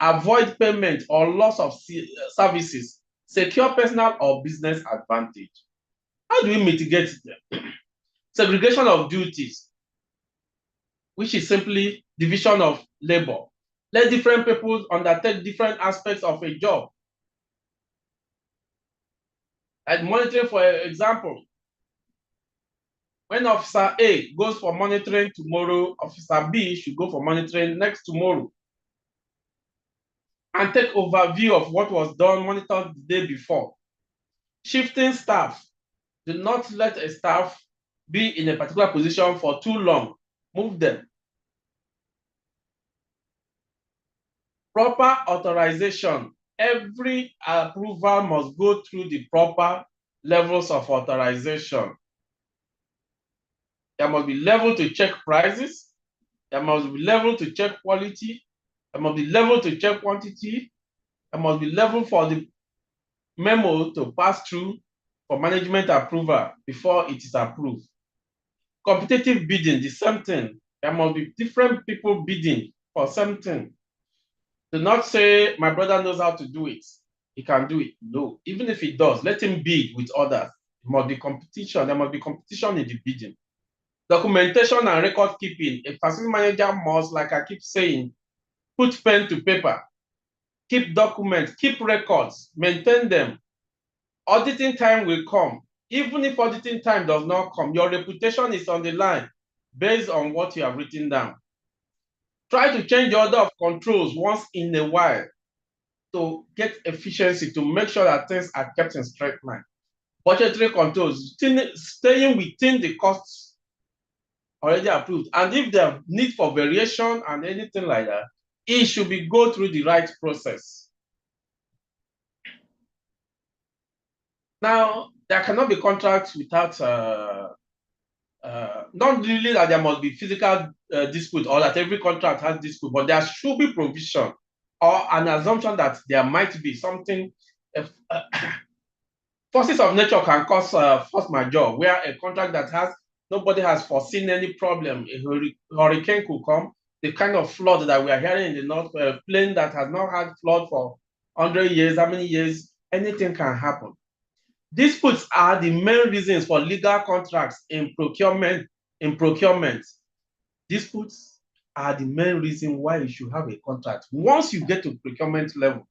avoid payment or loss of services, secure personal or business advantage. How do we mitigate them? Segregation of duties, which is simply division of labor. Let different people undertake different aspects of a job. Like monitoring, for example, when Officer A goes for monitoring tomorrow, Officer B should go for monitoring next tomorrow and take overview of what was done, monitored the day before. Shifting staff. Do not let a staff be in a particular position for too long. Move them. Proper authorization. Every approval must go through the proper levels of authorization. There must be level to check prices. There must be level to check quality. There must be level to check quantity. There must be level for the memo to pass through for management approval before it is approved. Competitive bidding, the same thing. There must be different people bidding for something. Do not say, my brother knows how to do it. He can do it. No, even if he does, let him bid with others. There must be competition. There must be competition in the bidding. Documentation and record keeping. A facility manager must, like I keep saying, put pen to paper. Keep documents, keep records, maintain them. Auditing time will come. Even if auditing time does not come, your reputation is on the line based on what you have written down. Try to change the order of controls once in a while to get efficiency, to make sure that things are kept in straight line. Budgetary controls, staying within the costs already approved. And if there need for variation and anything like that, it should go through the right process. Now, there cannot be contracts without not really that there must be physical dispute or that every contract has dispute, but there should be provision or an assumption that there might be something. Forces of nature can cause force majeure, where a contract that nobody has foreseen any problem, a hurricane could come, the kind of flood that we are hearing in the North Plain that has not had flood for 100 years, how many years, anything can happen. Disputes are the main reasons for legal contracts in procurement. Disputes are the main reason why you should have a contract. Once you get to procurement level,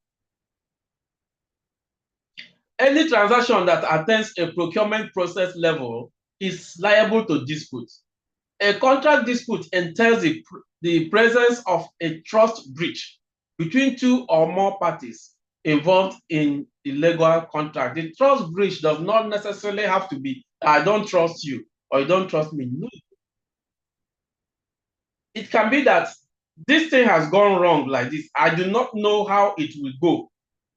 Any transaction that attains a procurement process level is liable to dispute. A contract dispute entails the presence of a trust breach between two or more parties involved in the legal contract. The trust breach does not necessarily have to be, I don't trust you or you don't trust me. No. It can be that this thing has gone wrong like this. I do not know how it will go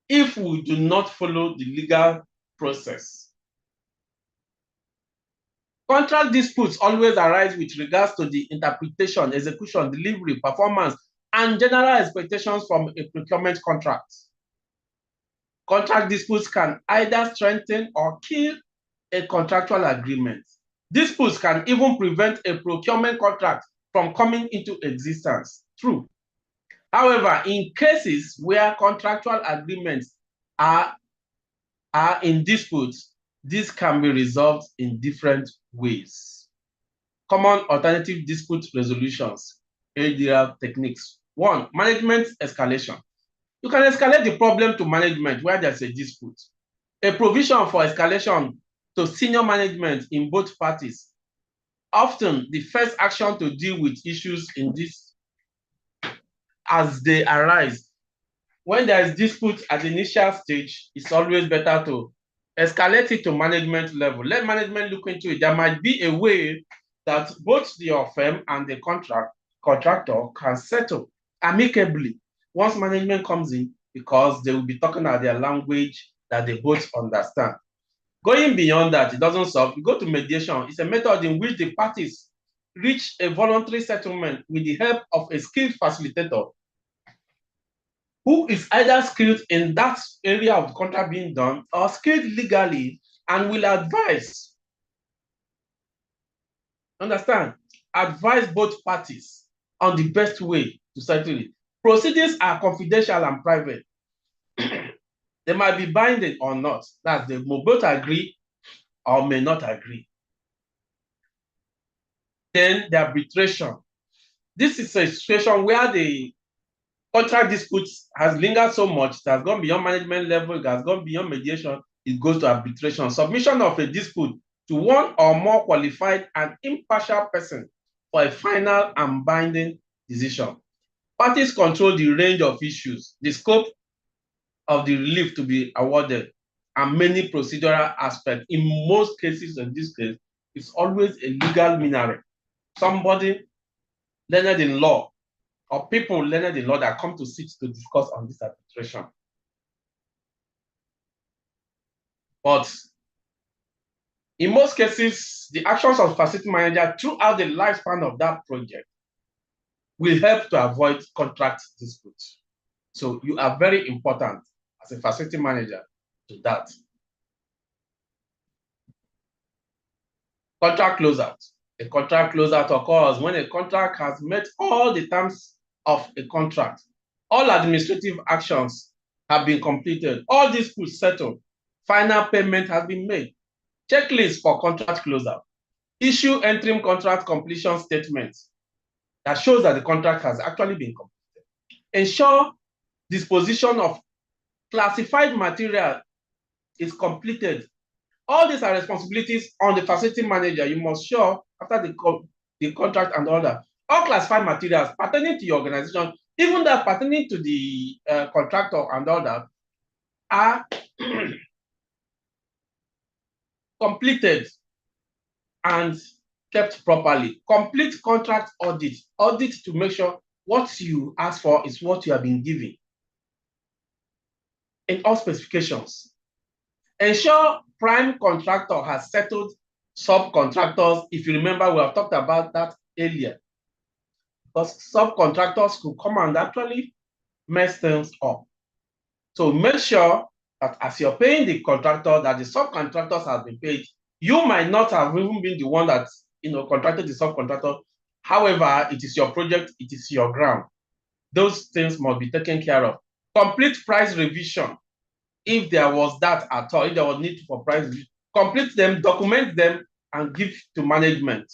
if we do not follow the legal process. Contract disputes always arise with regards to the interpretation, execution, delivery, performance, and general expectations from a procurement contract. Contract disputes can either strengthen or kill a contractual agreement. Disputes can even prevent a procurement contract from coming into existence. True. However, in cases where contractual agreements are in dispute, this can be resolved in different ways. Common alternative dispute resolutions, ADR techniques. 1, management escalation. You can escalate the problem to management where there's a dispute. A provision for escalation to senior management in both parties. Often, the first action to deal with issues in this as they arise. When there is dispute at the initial stage, it's always better to escalate it to management level. Let management look into it. There might be a way that both your firm and the contractor can settle amicably once management comes in, because they will be talking at their language that they both understand. Going beyond that, it doesn't solve. You go to mediation. It's a method in which the parties reach a voluntary settlement with the help of a skilled facilitator who is either skilled in that area of the contract being done or skilled legally and will advise. Understand? Advise both parties on the best way to settle it. Proceedings are confidential and private. They might be binding or not. That they will both agree or may not agree. Then the arbitration. This is a situation where the contract disputes has lingered so much, it has gone beyond management level, it has gone beyond mediation, it goes to arbitration. Submission of a dispute to one or more qualified and impartial person for a final and binding decision. Parties control the range of issues, the scope of the relief to be awarded, and many procedural aspects. In most cases, in this case, it's always a legal minaret. Somebody learned in law or people learned in law that come to sit to discuss on this arbitration. But in most cases, the actions of facility manager throughout the lifespan of that project will help to avoid contract disputes. So you are very important as a facility manager to that. Contract closeout. A contract closeout occurs when a contract has met all the terms of a contract. All administrative actions have been completed. All disputes settled. Final payment has been made. Checklist for contract closeout. Issue interim contract completion statements that shows that the contract has actually been completed. Ensure disposition of classified material is completed. All these are responsibilities on the facility manager. You must show after the contract and all that. All classified materials pertaining to your organization, even that pertaining to the contractor and all that, are completed and kept properly. Complete contract audit. Audit to make sure what you ask for is what you have been given in all specifications. Ensure prime contractor has settled subcontractors. If you remember, we have talked about that earlier. Because subcontractors could come and actually mess things up. So make sure that as you're paying the contractor, that the subcontractors have been paid. You might not have even been the one that contracted the subcontractor. However, it is your project, it is your ground. Those things must be taken care of. Complete price revision. If there was that at all, if there was need for price revision, complete them, document them, and give to management.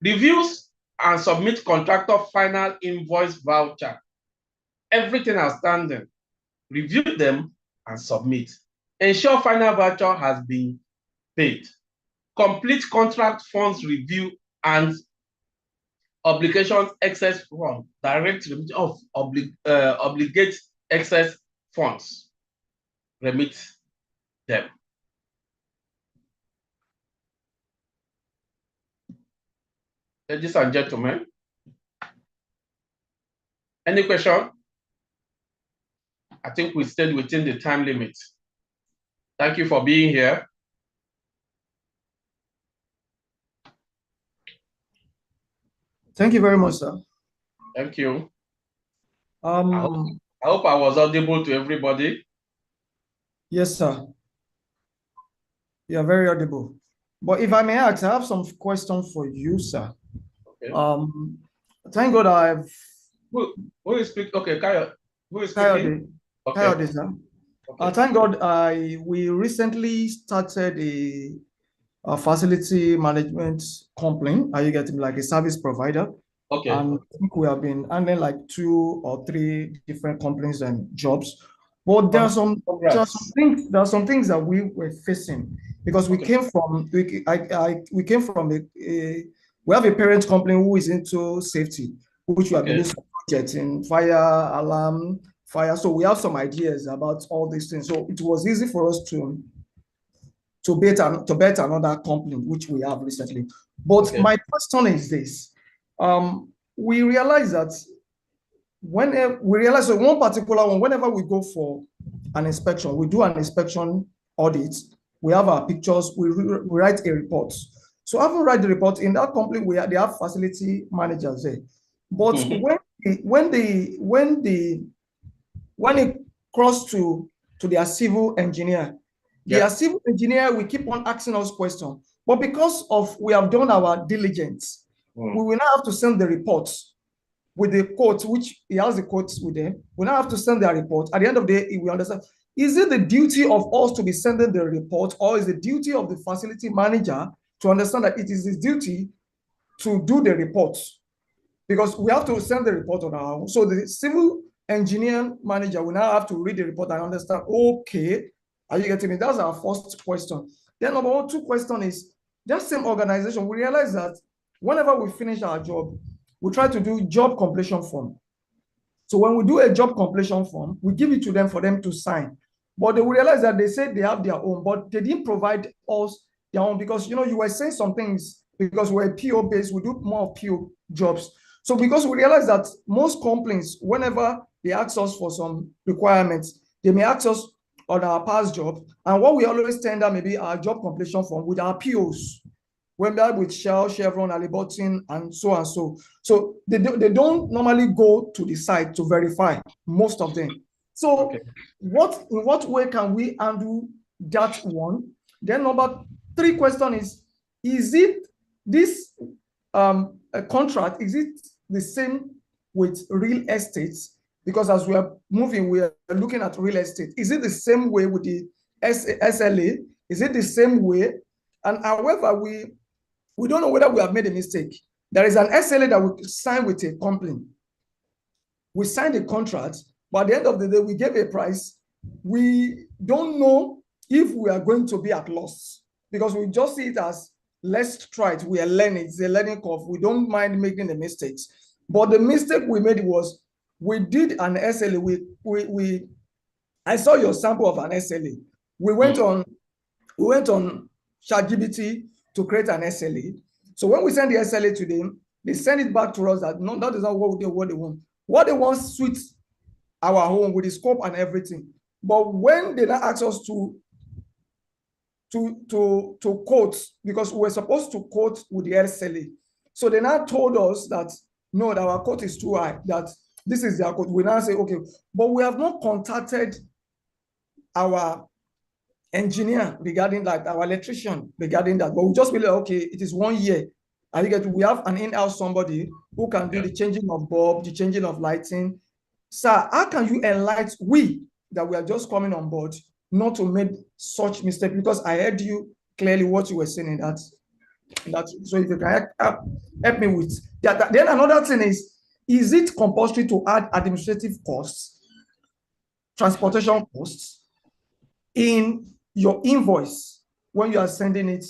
Reviews and submit contractor final invoice voucher. Everything outstanding. Review them and submit. ensure final voucher has been paid, complete contract funds review and obligations excess fund, direct remit of obligate excess funds, remit them. Ladies and gentlemen, any question? I think we stayed within the time limit. Thank you for being here. Thank you very much, sir. Thank you. I hope I was audible to everybody. Yes, sir. You are very audible. But if I may ask, I have some questions for you, sir. Okay. Thank God I've. Who is speaking? Okay, Kaya. Who is speaking? Okay. Kayode, sir. Okay. Thank God we recently started a facility management company. Are you getting like a service provider? Okay. And I think we have been handling like 2 or 3 different companies and jobs. But there are some things that we were facing because we came from we have a parent company who is into safety, which we have been doing projects in fire alarm, fire. So we have some ideas about all these things. So it was easy for us to bet another company, which we have recently. But my question is this: we realize that so one particular one, whenever we go for an inspection, we do an inspection audit, we have our pictures, we write a report. So after we write the report, in that company, they have facility managers there. But when it cross to their civil engineer, their civil engineer will keep on asking us questions. But because of we have done our diligence, we will now have to send the reports with the quote, which he has the quotes with them. We now have to send their report. At the end of the day, we understand, is it the duty of us to be sending the report, or is the duty of the facility manager to understand that it is his duty to do the report? Because we have to send the report on our own. So the civil engineer manager will now have to read the report and understand, okay, are you getting me? That's our first question. Then number 2 question is, that same organization, we realize that whenever we finish our job, we try to do job completion form. So when we do a job completion form, we give it to them for them to sign. But they will realize that they said they have their own, but they didn't provide us their own because, you were saying some things because we're PO based, we do more of PO jobs. So because we realize that most companies, whenever they ask us for some requirements, they may ask us on our past job. And what we always tender maybe our job completion form with our POs. When they're with Shell, Chevron, Alibotin, and so and so. So they don't normally go to the site to verify, most of them. So in what way can we handle that one? Then number 3 question is it this contract, is it the same with real estate? Because as we are moving, we are looking at real estate. Is it the same way with the SLA? Is it the same way? And however, we don't know whether we have made a mistake. There is an SLA that we signed with a company. We signed a contract, but at the end of the day, we gave a price. We don't know if we are going to be at loss because we just see it as, let's try it. We are learning. It's a learning curve. We don't mind making the mistakes. But the mistake we made was we did an SLA. I saw your sample of an SLA. We went on ChatGPT to create an SLA. So when we send the SLA to them, they send it back to us that no, that is not what they want. What they want suits our home with the scope and everything. But when they now ask us to quote, because we're supposed to quote with the SLA, so they now told us that no, that our quote is too high, that this is their quote. We now say, okay, but we have not contacted our engineer regarding that, our electrician regarding that, but we just believe, okay, it is 1 year. And we have an in-house somebody who can do the changing of bulb, the changing of lighting. Sir, how can you enlighten we that we are just coming on board not to make such mistake? Because I heard you clearly what you were saying in that. So if you can help me with that. Then another thing is it compulsory to add administrative costs, transportation costs? in your invoice when you are sending it,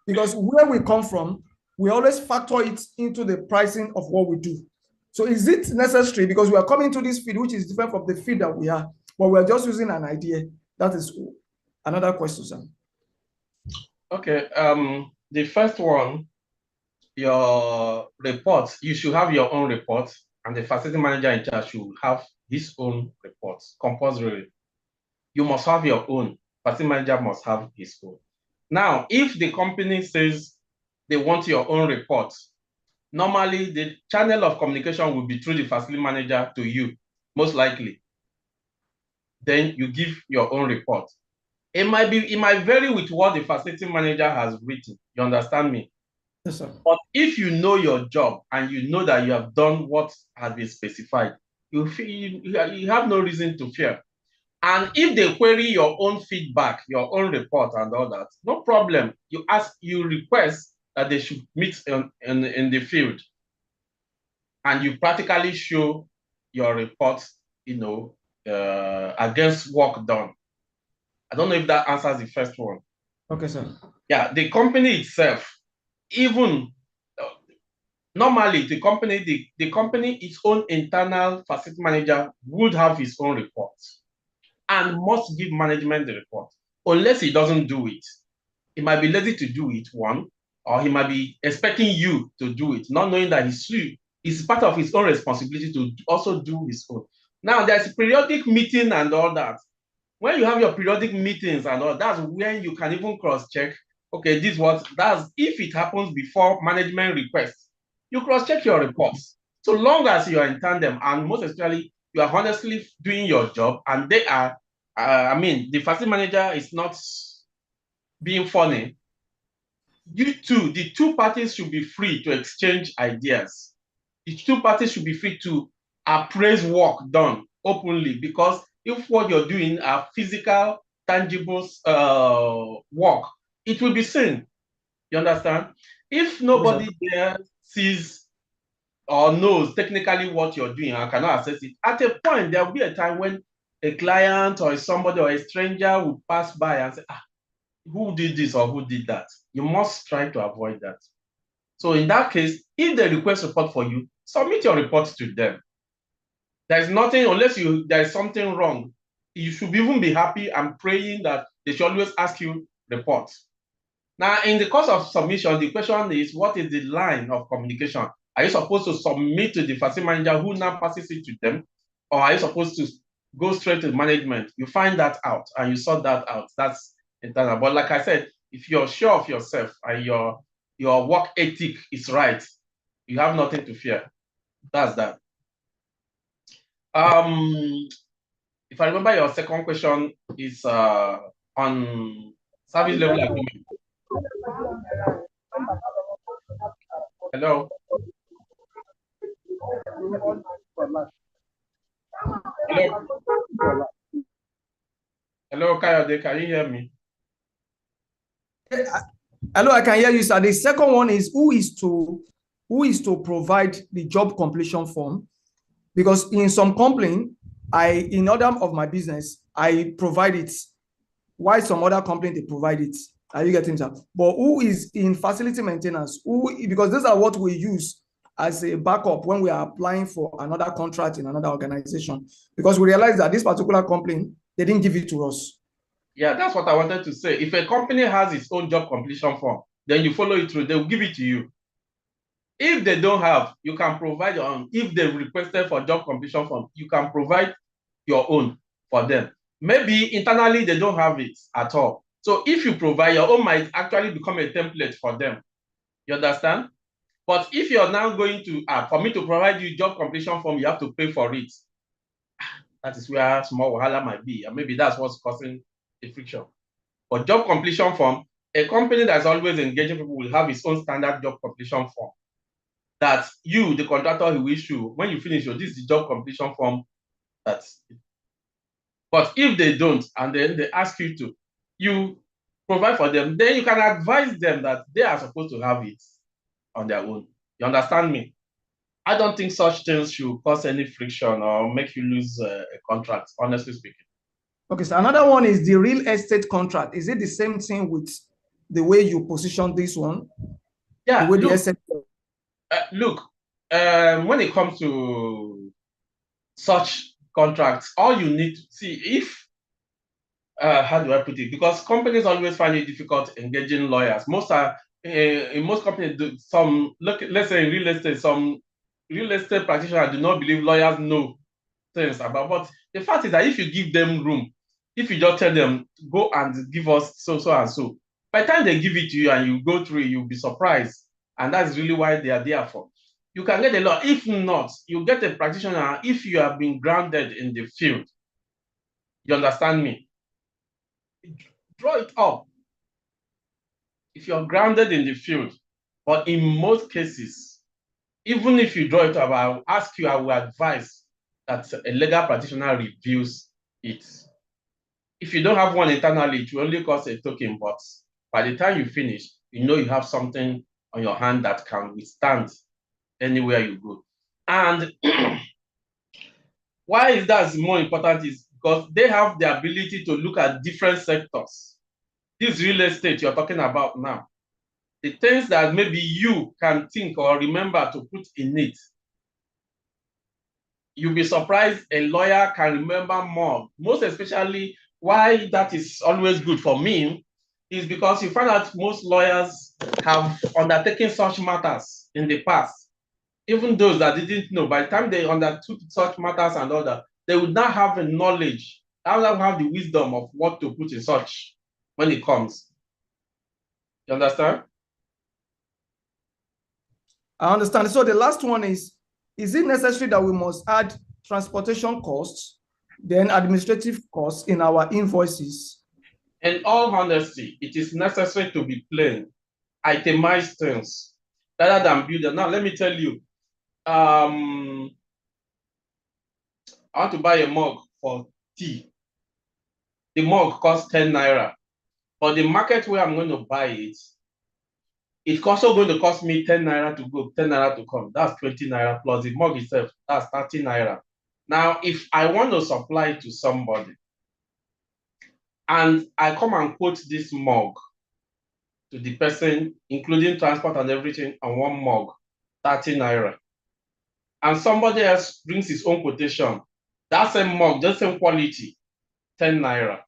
because where we come from, we always factor it into the pricing of what we do. So is it necessary, because we are coming to this field which is different from the field that we are, but we're just using an idea? That is another question, sir. Okay, the first one, your reports, you should have your own reports, and the facility manager in charge should have his own reports, compulsory. You must have your own. Facility manager must have his own. Now, if the company says they want your own reports, normally the channel of communication will be through the facility manager to you, most likely. Then you give your own report. It might vary with what the facility manager has written. You understand me? Yes, sir. But if you know your job and you know that you have done what has been specified, you have no reason to fear. And if they query your own feedback, your own report and all that, no problem. You request that they should meet in the field. And you practically show your report, against work done. I don't know if that answers the first one. Okay, sir. Yeah, the company itself, even normally the company, its own internal facility manager would have his own reports and must give management the report. Unless he doesn't do it, he might be lazy to do it, one, or he might be expecting you to do it, not knowing that it's part of his own responsibility to also do his own. Now, there's periodic meeting and all that. When you have your periodic meetings and all, that's when you can even cross-check, okay, that's if it happens before management requests, you cross-check your reports. So long as you are in tandem, and most especially, you are honestly doing your job, and they are, the facility manager is not being funny. The two parties should be free to exchange ideas. The two parties should be free to appraise work done openly, because if what you're doing are physical, tangible work, it will be seen. You understand? If nobody there sees or knows technically what you're doing and cannot assess it, at a point, there will be a time when a client or somebody or a stranger would pass by and say, who did this or who did that? You must try to avoid that. So in that case, if they request report for you, submit your reports to them. There's nothing, unless there's something wrong, you should even be happy and praying that they should always ask you reports. Now, in the course of submission, the question is, what is the line of communication? Are you supposed to submit to the facility manager who now passes it to them? Or are you supposed to go straight to management? You find that out and you sort that out. That's internal. But like I said, if you're sure of yourself and your work ethic is right, you have nothing to fear. That's that. If I remember, your second question is on service level agreement. Hello. Hello, Kayode, can you hear me? Hello, I can hear you, sir. The second one is who is to provide the job completion form? Because in some company, in order of my business, I provide it. Why some other company they provide it? Are you getting that? But who is in facility maintenance? Because these are what we use as a backup when we are applying for another contract in another organization. Because we realize that this particular company, they didn't give it to us. Yeah, that's what I wanted to say. If a company has its own job completion form, then you follow it through, they will give it to you. If they don't have, you can provide your own. If they've requested for job completion form, you can provide your own for them. Maybe internally they don't have it at all. So if you provide, your own might actually become a template for them. You understand? But if you're now going to, for me to provide you job completion form, you have to pay for it. That is where small wahala might be. And maybe that's what's causing the friction. But job completion form, a company that's always engaging people will have its own standard job completion form that you, the contractor, he will issue. When you finish, this is the job completion form. That's it. But if they don't, and then they ask you to, you provide for them, then you can advise them that they are supposed to have it on their own. You understand me? I don't think such things should cause any friction or make you lose a contract, honestly speaking. Okay, so another one is the real estate contract. Is it the same thing with the way you position this one? Yeah, The way the look, asset. when it comes to such contracts, all you need to see if how do I put it? Because companies always find it difficult engaging lawyers. Most are in most companies. Let's say in real estate, some real estate practitioners do not believe lawyers know things about. But the fact is that if you give them room, if you just tell them go and give us so and so, by the time they give it to you and you go through it, you'll be surprised, and that's really why they are there for. You can get a law. If not, you get a practitioner if you have been grounded in the field. You understand me? Draw it up if you're grounded in the field. But in most cases, even if you draw it up, I'll ask you, I will advise that a legal practitioner reviews it. If you don't have one internally, it will only cost a token, but by the time you finish, you know you have something on your hand that can withstand anywhere you go. And why is that more important is because they have the ability to look at different sectors. This real estate you're talking about now, the things that maybe you can think or remember to put in it, you'll be surprised a lawyer can remember more. Most especially, why that is always good for me is because you find out most lawyers have undertaken such matters in the past. Even those that didn't know, by the time they undertook such matters and all that, they would not have the knowledge, they would not have the wisdom of what to put in such when it comes. You understand? I understand. So the last one is it necessary that we must add transportation costs, then administrative costs in our invoices? In all honesty, it is necessary to be plain, itemize things, rather than build them. Now, let me tell you, I want to buy a mug for tea. The mug costs 10 naira. But the market where I'm going to buy it, it's also going to cost me 10 naira to go, 10 naira to come. That's 20 naira plus the mug itself, that's 30 naira. Now, if I want to supply it to somebody and I come and quote this mug to the person, including transport and everything, on one mug, 30 naira, and somebody else brings his own quotation, that same mug, the same quality, 10 naira,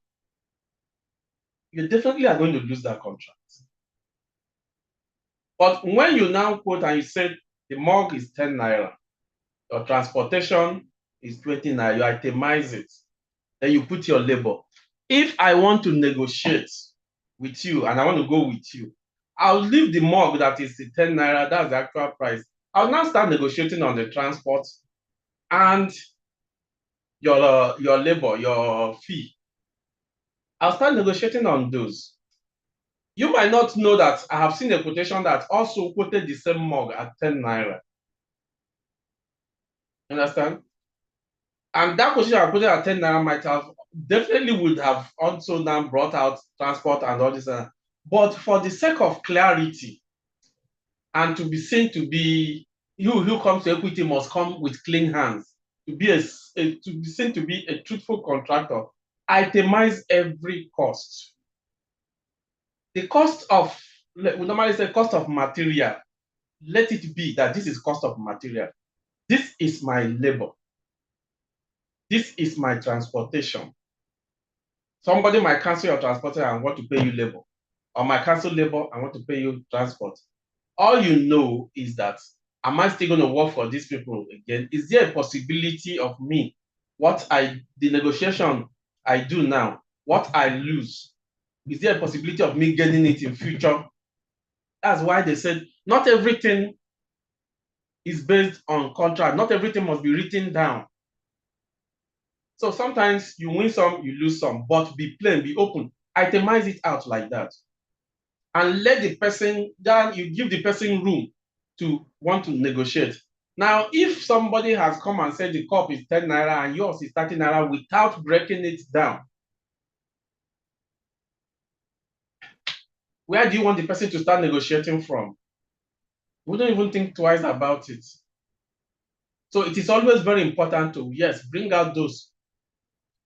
you definitely are going to lose that contract. But when you now quote and you say the mug is 10 naira, your transportation is 20 naira, you itemize it, then you put your labor. If I want to negotiate with you and I want to go with you, I'll leave the mug that is the 10 naira, that's the actual price. I'll now start negotiating on the transport and your labor, your fee. I'll start negotiating on those. You might not know that I have seen a quotation that also quoted the same mug at 10 naira. Understand? And that quotation I quoted at 10 naira might have definitely would have also now brought out transport and all this. But for the sake of clarity and to be seen to be, you who comes to equity must come with clean hands. To be seen to be a truthful contractor, itemize every cost. The cost of, we normally say cost of material, let it be that this is cost of material. This is my labor. This is my transportation. Somebody might cancel your transportation and want to pay you labor, or might cancel labor and want to pay you transport. All you know is that, am I still going to work for these people again? Is there a possibility of me, the negotiation I do now, what I lose, is there a possibility of me getting it in future? That's why they said not everything is based on contract. Not everything must be written down. So sometimes you win some, you lose some, but be plain, be open, itemize it out like that. And let the person, then you give the person room to want to negotiate. Now, if somebody has come and said the cup is 10 naira and yours is 30 naira without breaking it down, where do you want the person to start negotiating from? We don't even think twice about it. So it is always very important to, yes, bring out those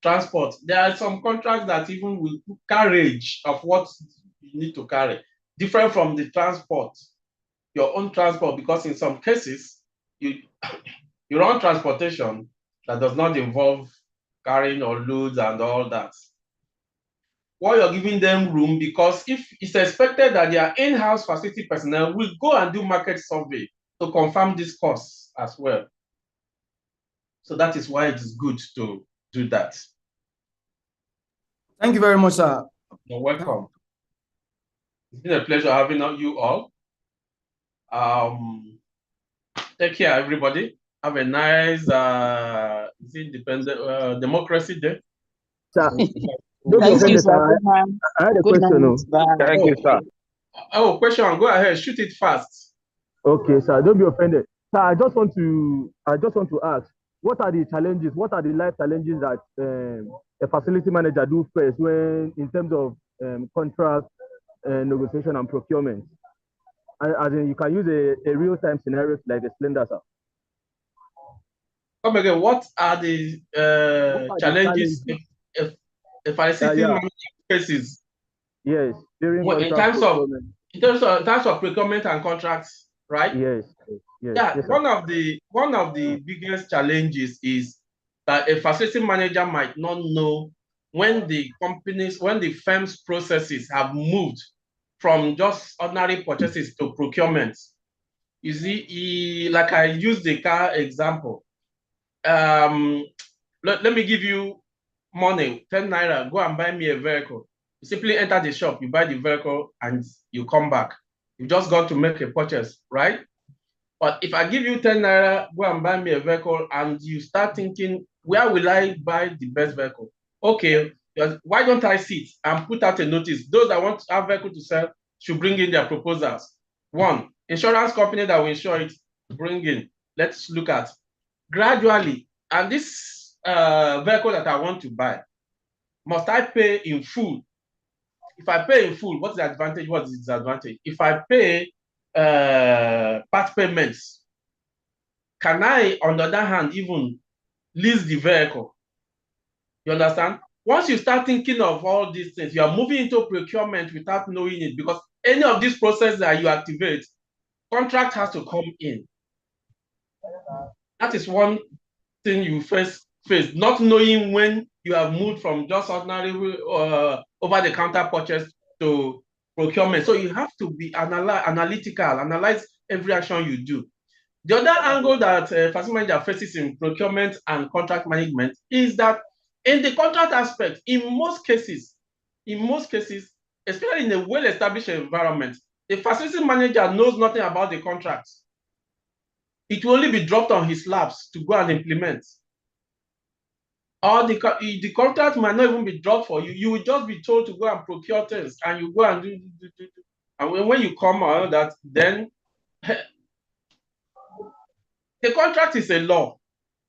transport. There are some contracts that even will carriage of what you need to carry, different from the transport, your own transport, because in some cases, you run transportation that does not involve carrying or loads and all that. While you're giving them room, because if it's expected that their in-house facility personnel will go and do market survey to confirm these costs as well. So that is why it is good to do that. Thank you very much, sir. You're welcome. It's been a pleasure having you all. Take care, everybody. Have a nice independent democracy day. Sir, Thank you, sir. I had a question. Thank you, sir. Oh, question. Go ahead. Shoot it fast. Okay, sir. Don't be offended. Sir, I just want to ask, what are the challenges? What are the life challenges that a facility manager do first when in terms of contract negotiation and procurement? As in, you can use a real-time scenario to like explain that, sir. Come again. What are the challenges if a facility manager faces? Yes, during in terms of procurement and contracts, right? Yes. Yeah. Yes, one of the biggest challenges is that a facility manager might not know when the firm's processes have moved from just ordinary purchases to procurement. You see, like I used the car example. Let me give you money, 10 naira, go and buy me a vehicle. You simply enter the shop, you buy the vehicle, and you come back. You just got to make a purchase, right? But if I give you 10 naira, go and buy me a vehicle, and you start thinking, where will I buy the best vehicle? Okay, why don't I sit and put out a notice? Those that want to have vehicle to sell should bring in their proposals. One, insurance company that will insure it, bring in. Let's look at gradually. And this vehicle that I want to buy, must I pay in full? If I pay in full, what's the advantage? What's the disadvantage? If I pay part payments, can I, on the other hand, even lease the vehicle? You understand? Once you start thinking of all these things, you are moving into procurement without knowing it, because any of these processes that you activate, contract has to come in. That is one thing you first face, not knowing when you have moved from just ordinary over-the-counter purchase to procurement. So you have to be analytical, analyze every action you do. The other angle that facility manager faces in procurement and contract management is that in the contract aspect, in most cases, especially in a well-established environment, the facility manager knows nothing about the contract. It will only be dropped on his laps to go and implement. Or the contract might not even be dropped for you. You will just be told to go and procure things, and you go and do. And when you come out that, then the contract is a law.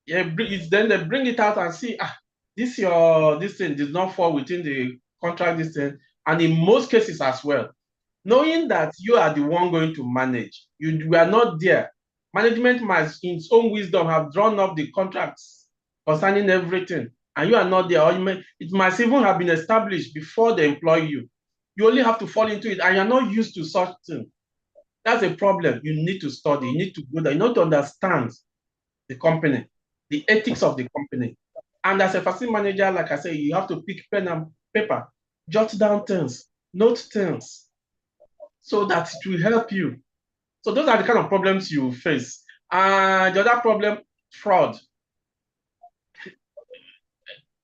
Then they bring it out and see, this thing did not fall within the contract, this thing. And in most cases as well, knowing that you are the one going to manage, you are not there. Management must, in its own wisdom, have drawn up the contracts concerning everything, and you are not there. Or it must even have been established before they employ you. You only have to fall into it, and you're not used to such things. That's a problem. You need to study. You need to go there. You need to understand the company, the ethics of the company. And as a facility manager, like I say, you have to pick pen and paper, jot down things, note things, so that it will help you. So those are the kind of problems you face. The other problem, fraud.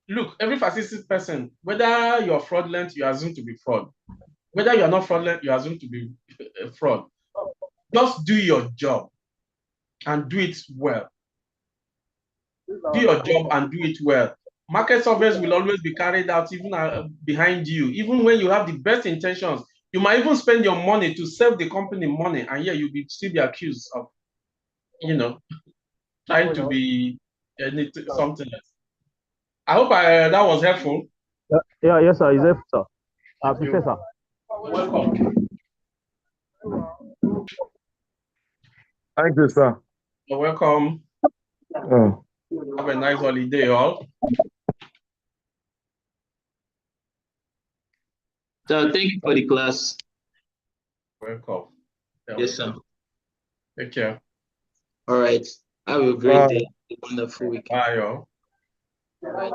Look, every facility person, whether you're fraudulent, you assume to be fraud. Whether you're not fraudulent, you assume to be fraud. Just do your job and do it well. Do your job and do it well. Market surveys will always be carried out even behind you. Even when you have the best intentions, you might even spend your money to save the company money, and yeah, you'll still be accused of, trying to be something else. I hope that was helpful. Yeah, yes, sir. Is helpful, sir. I appreciate, sir. Welcome. Thank you, sir. You're welcome. Have a nice holiday, all. So thank you for the class. Welcome. Yes, sir. Take care. All right. Have a great day. A wonderful weekend. Bye, y'all. All right.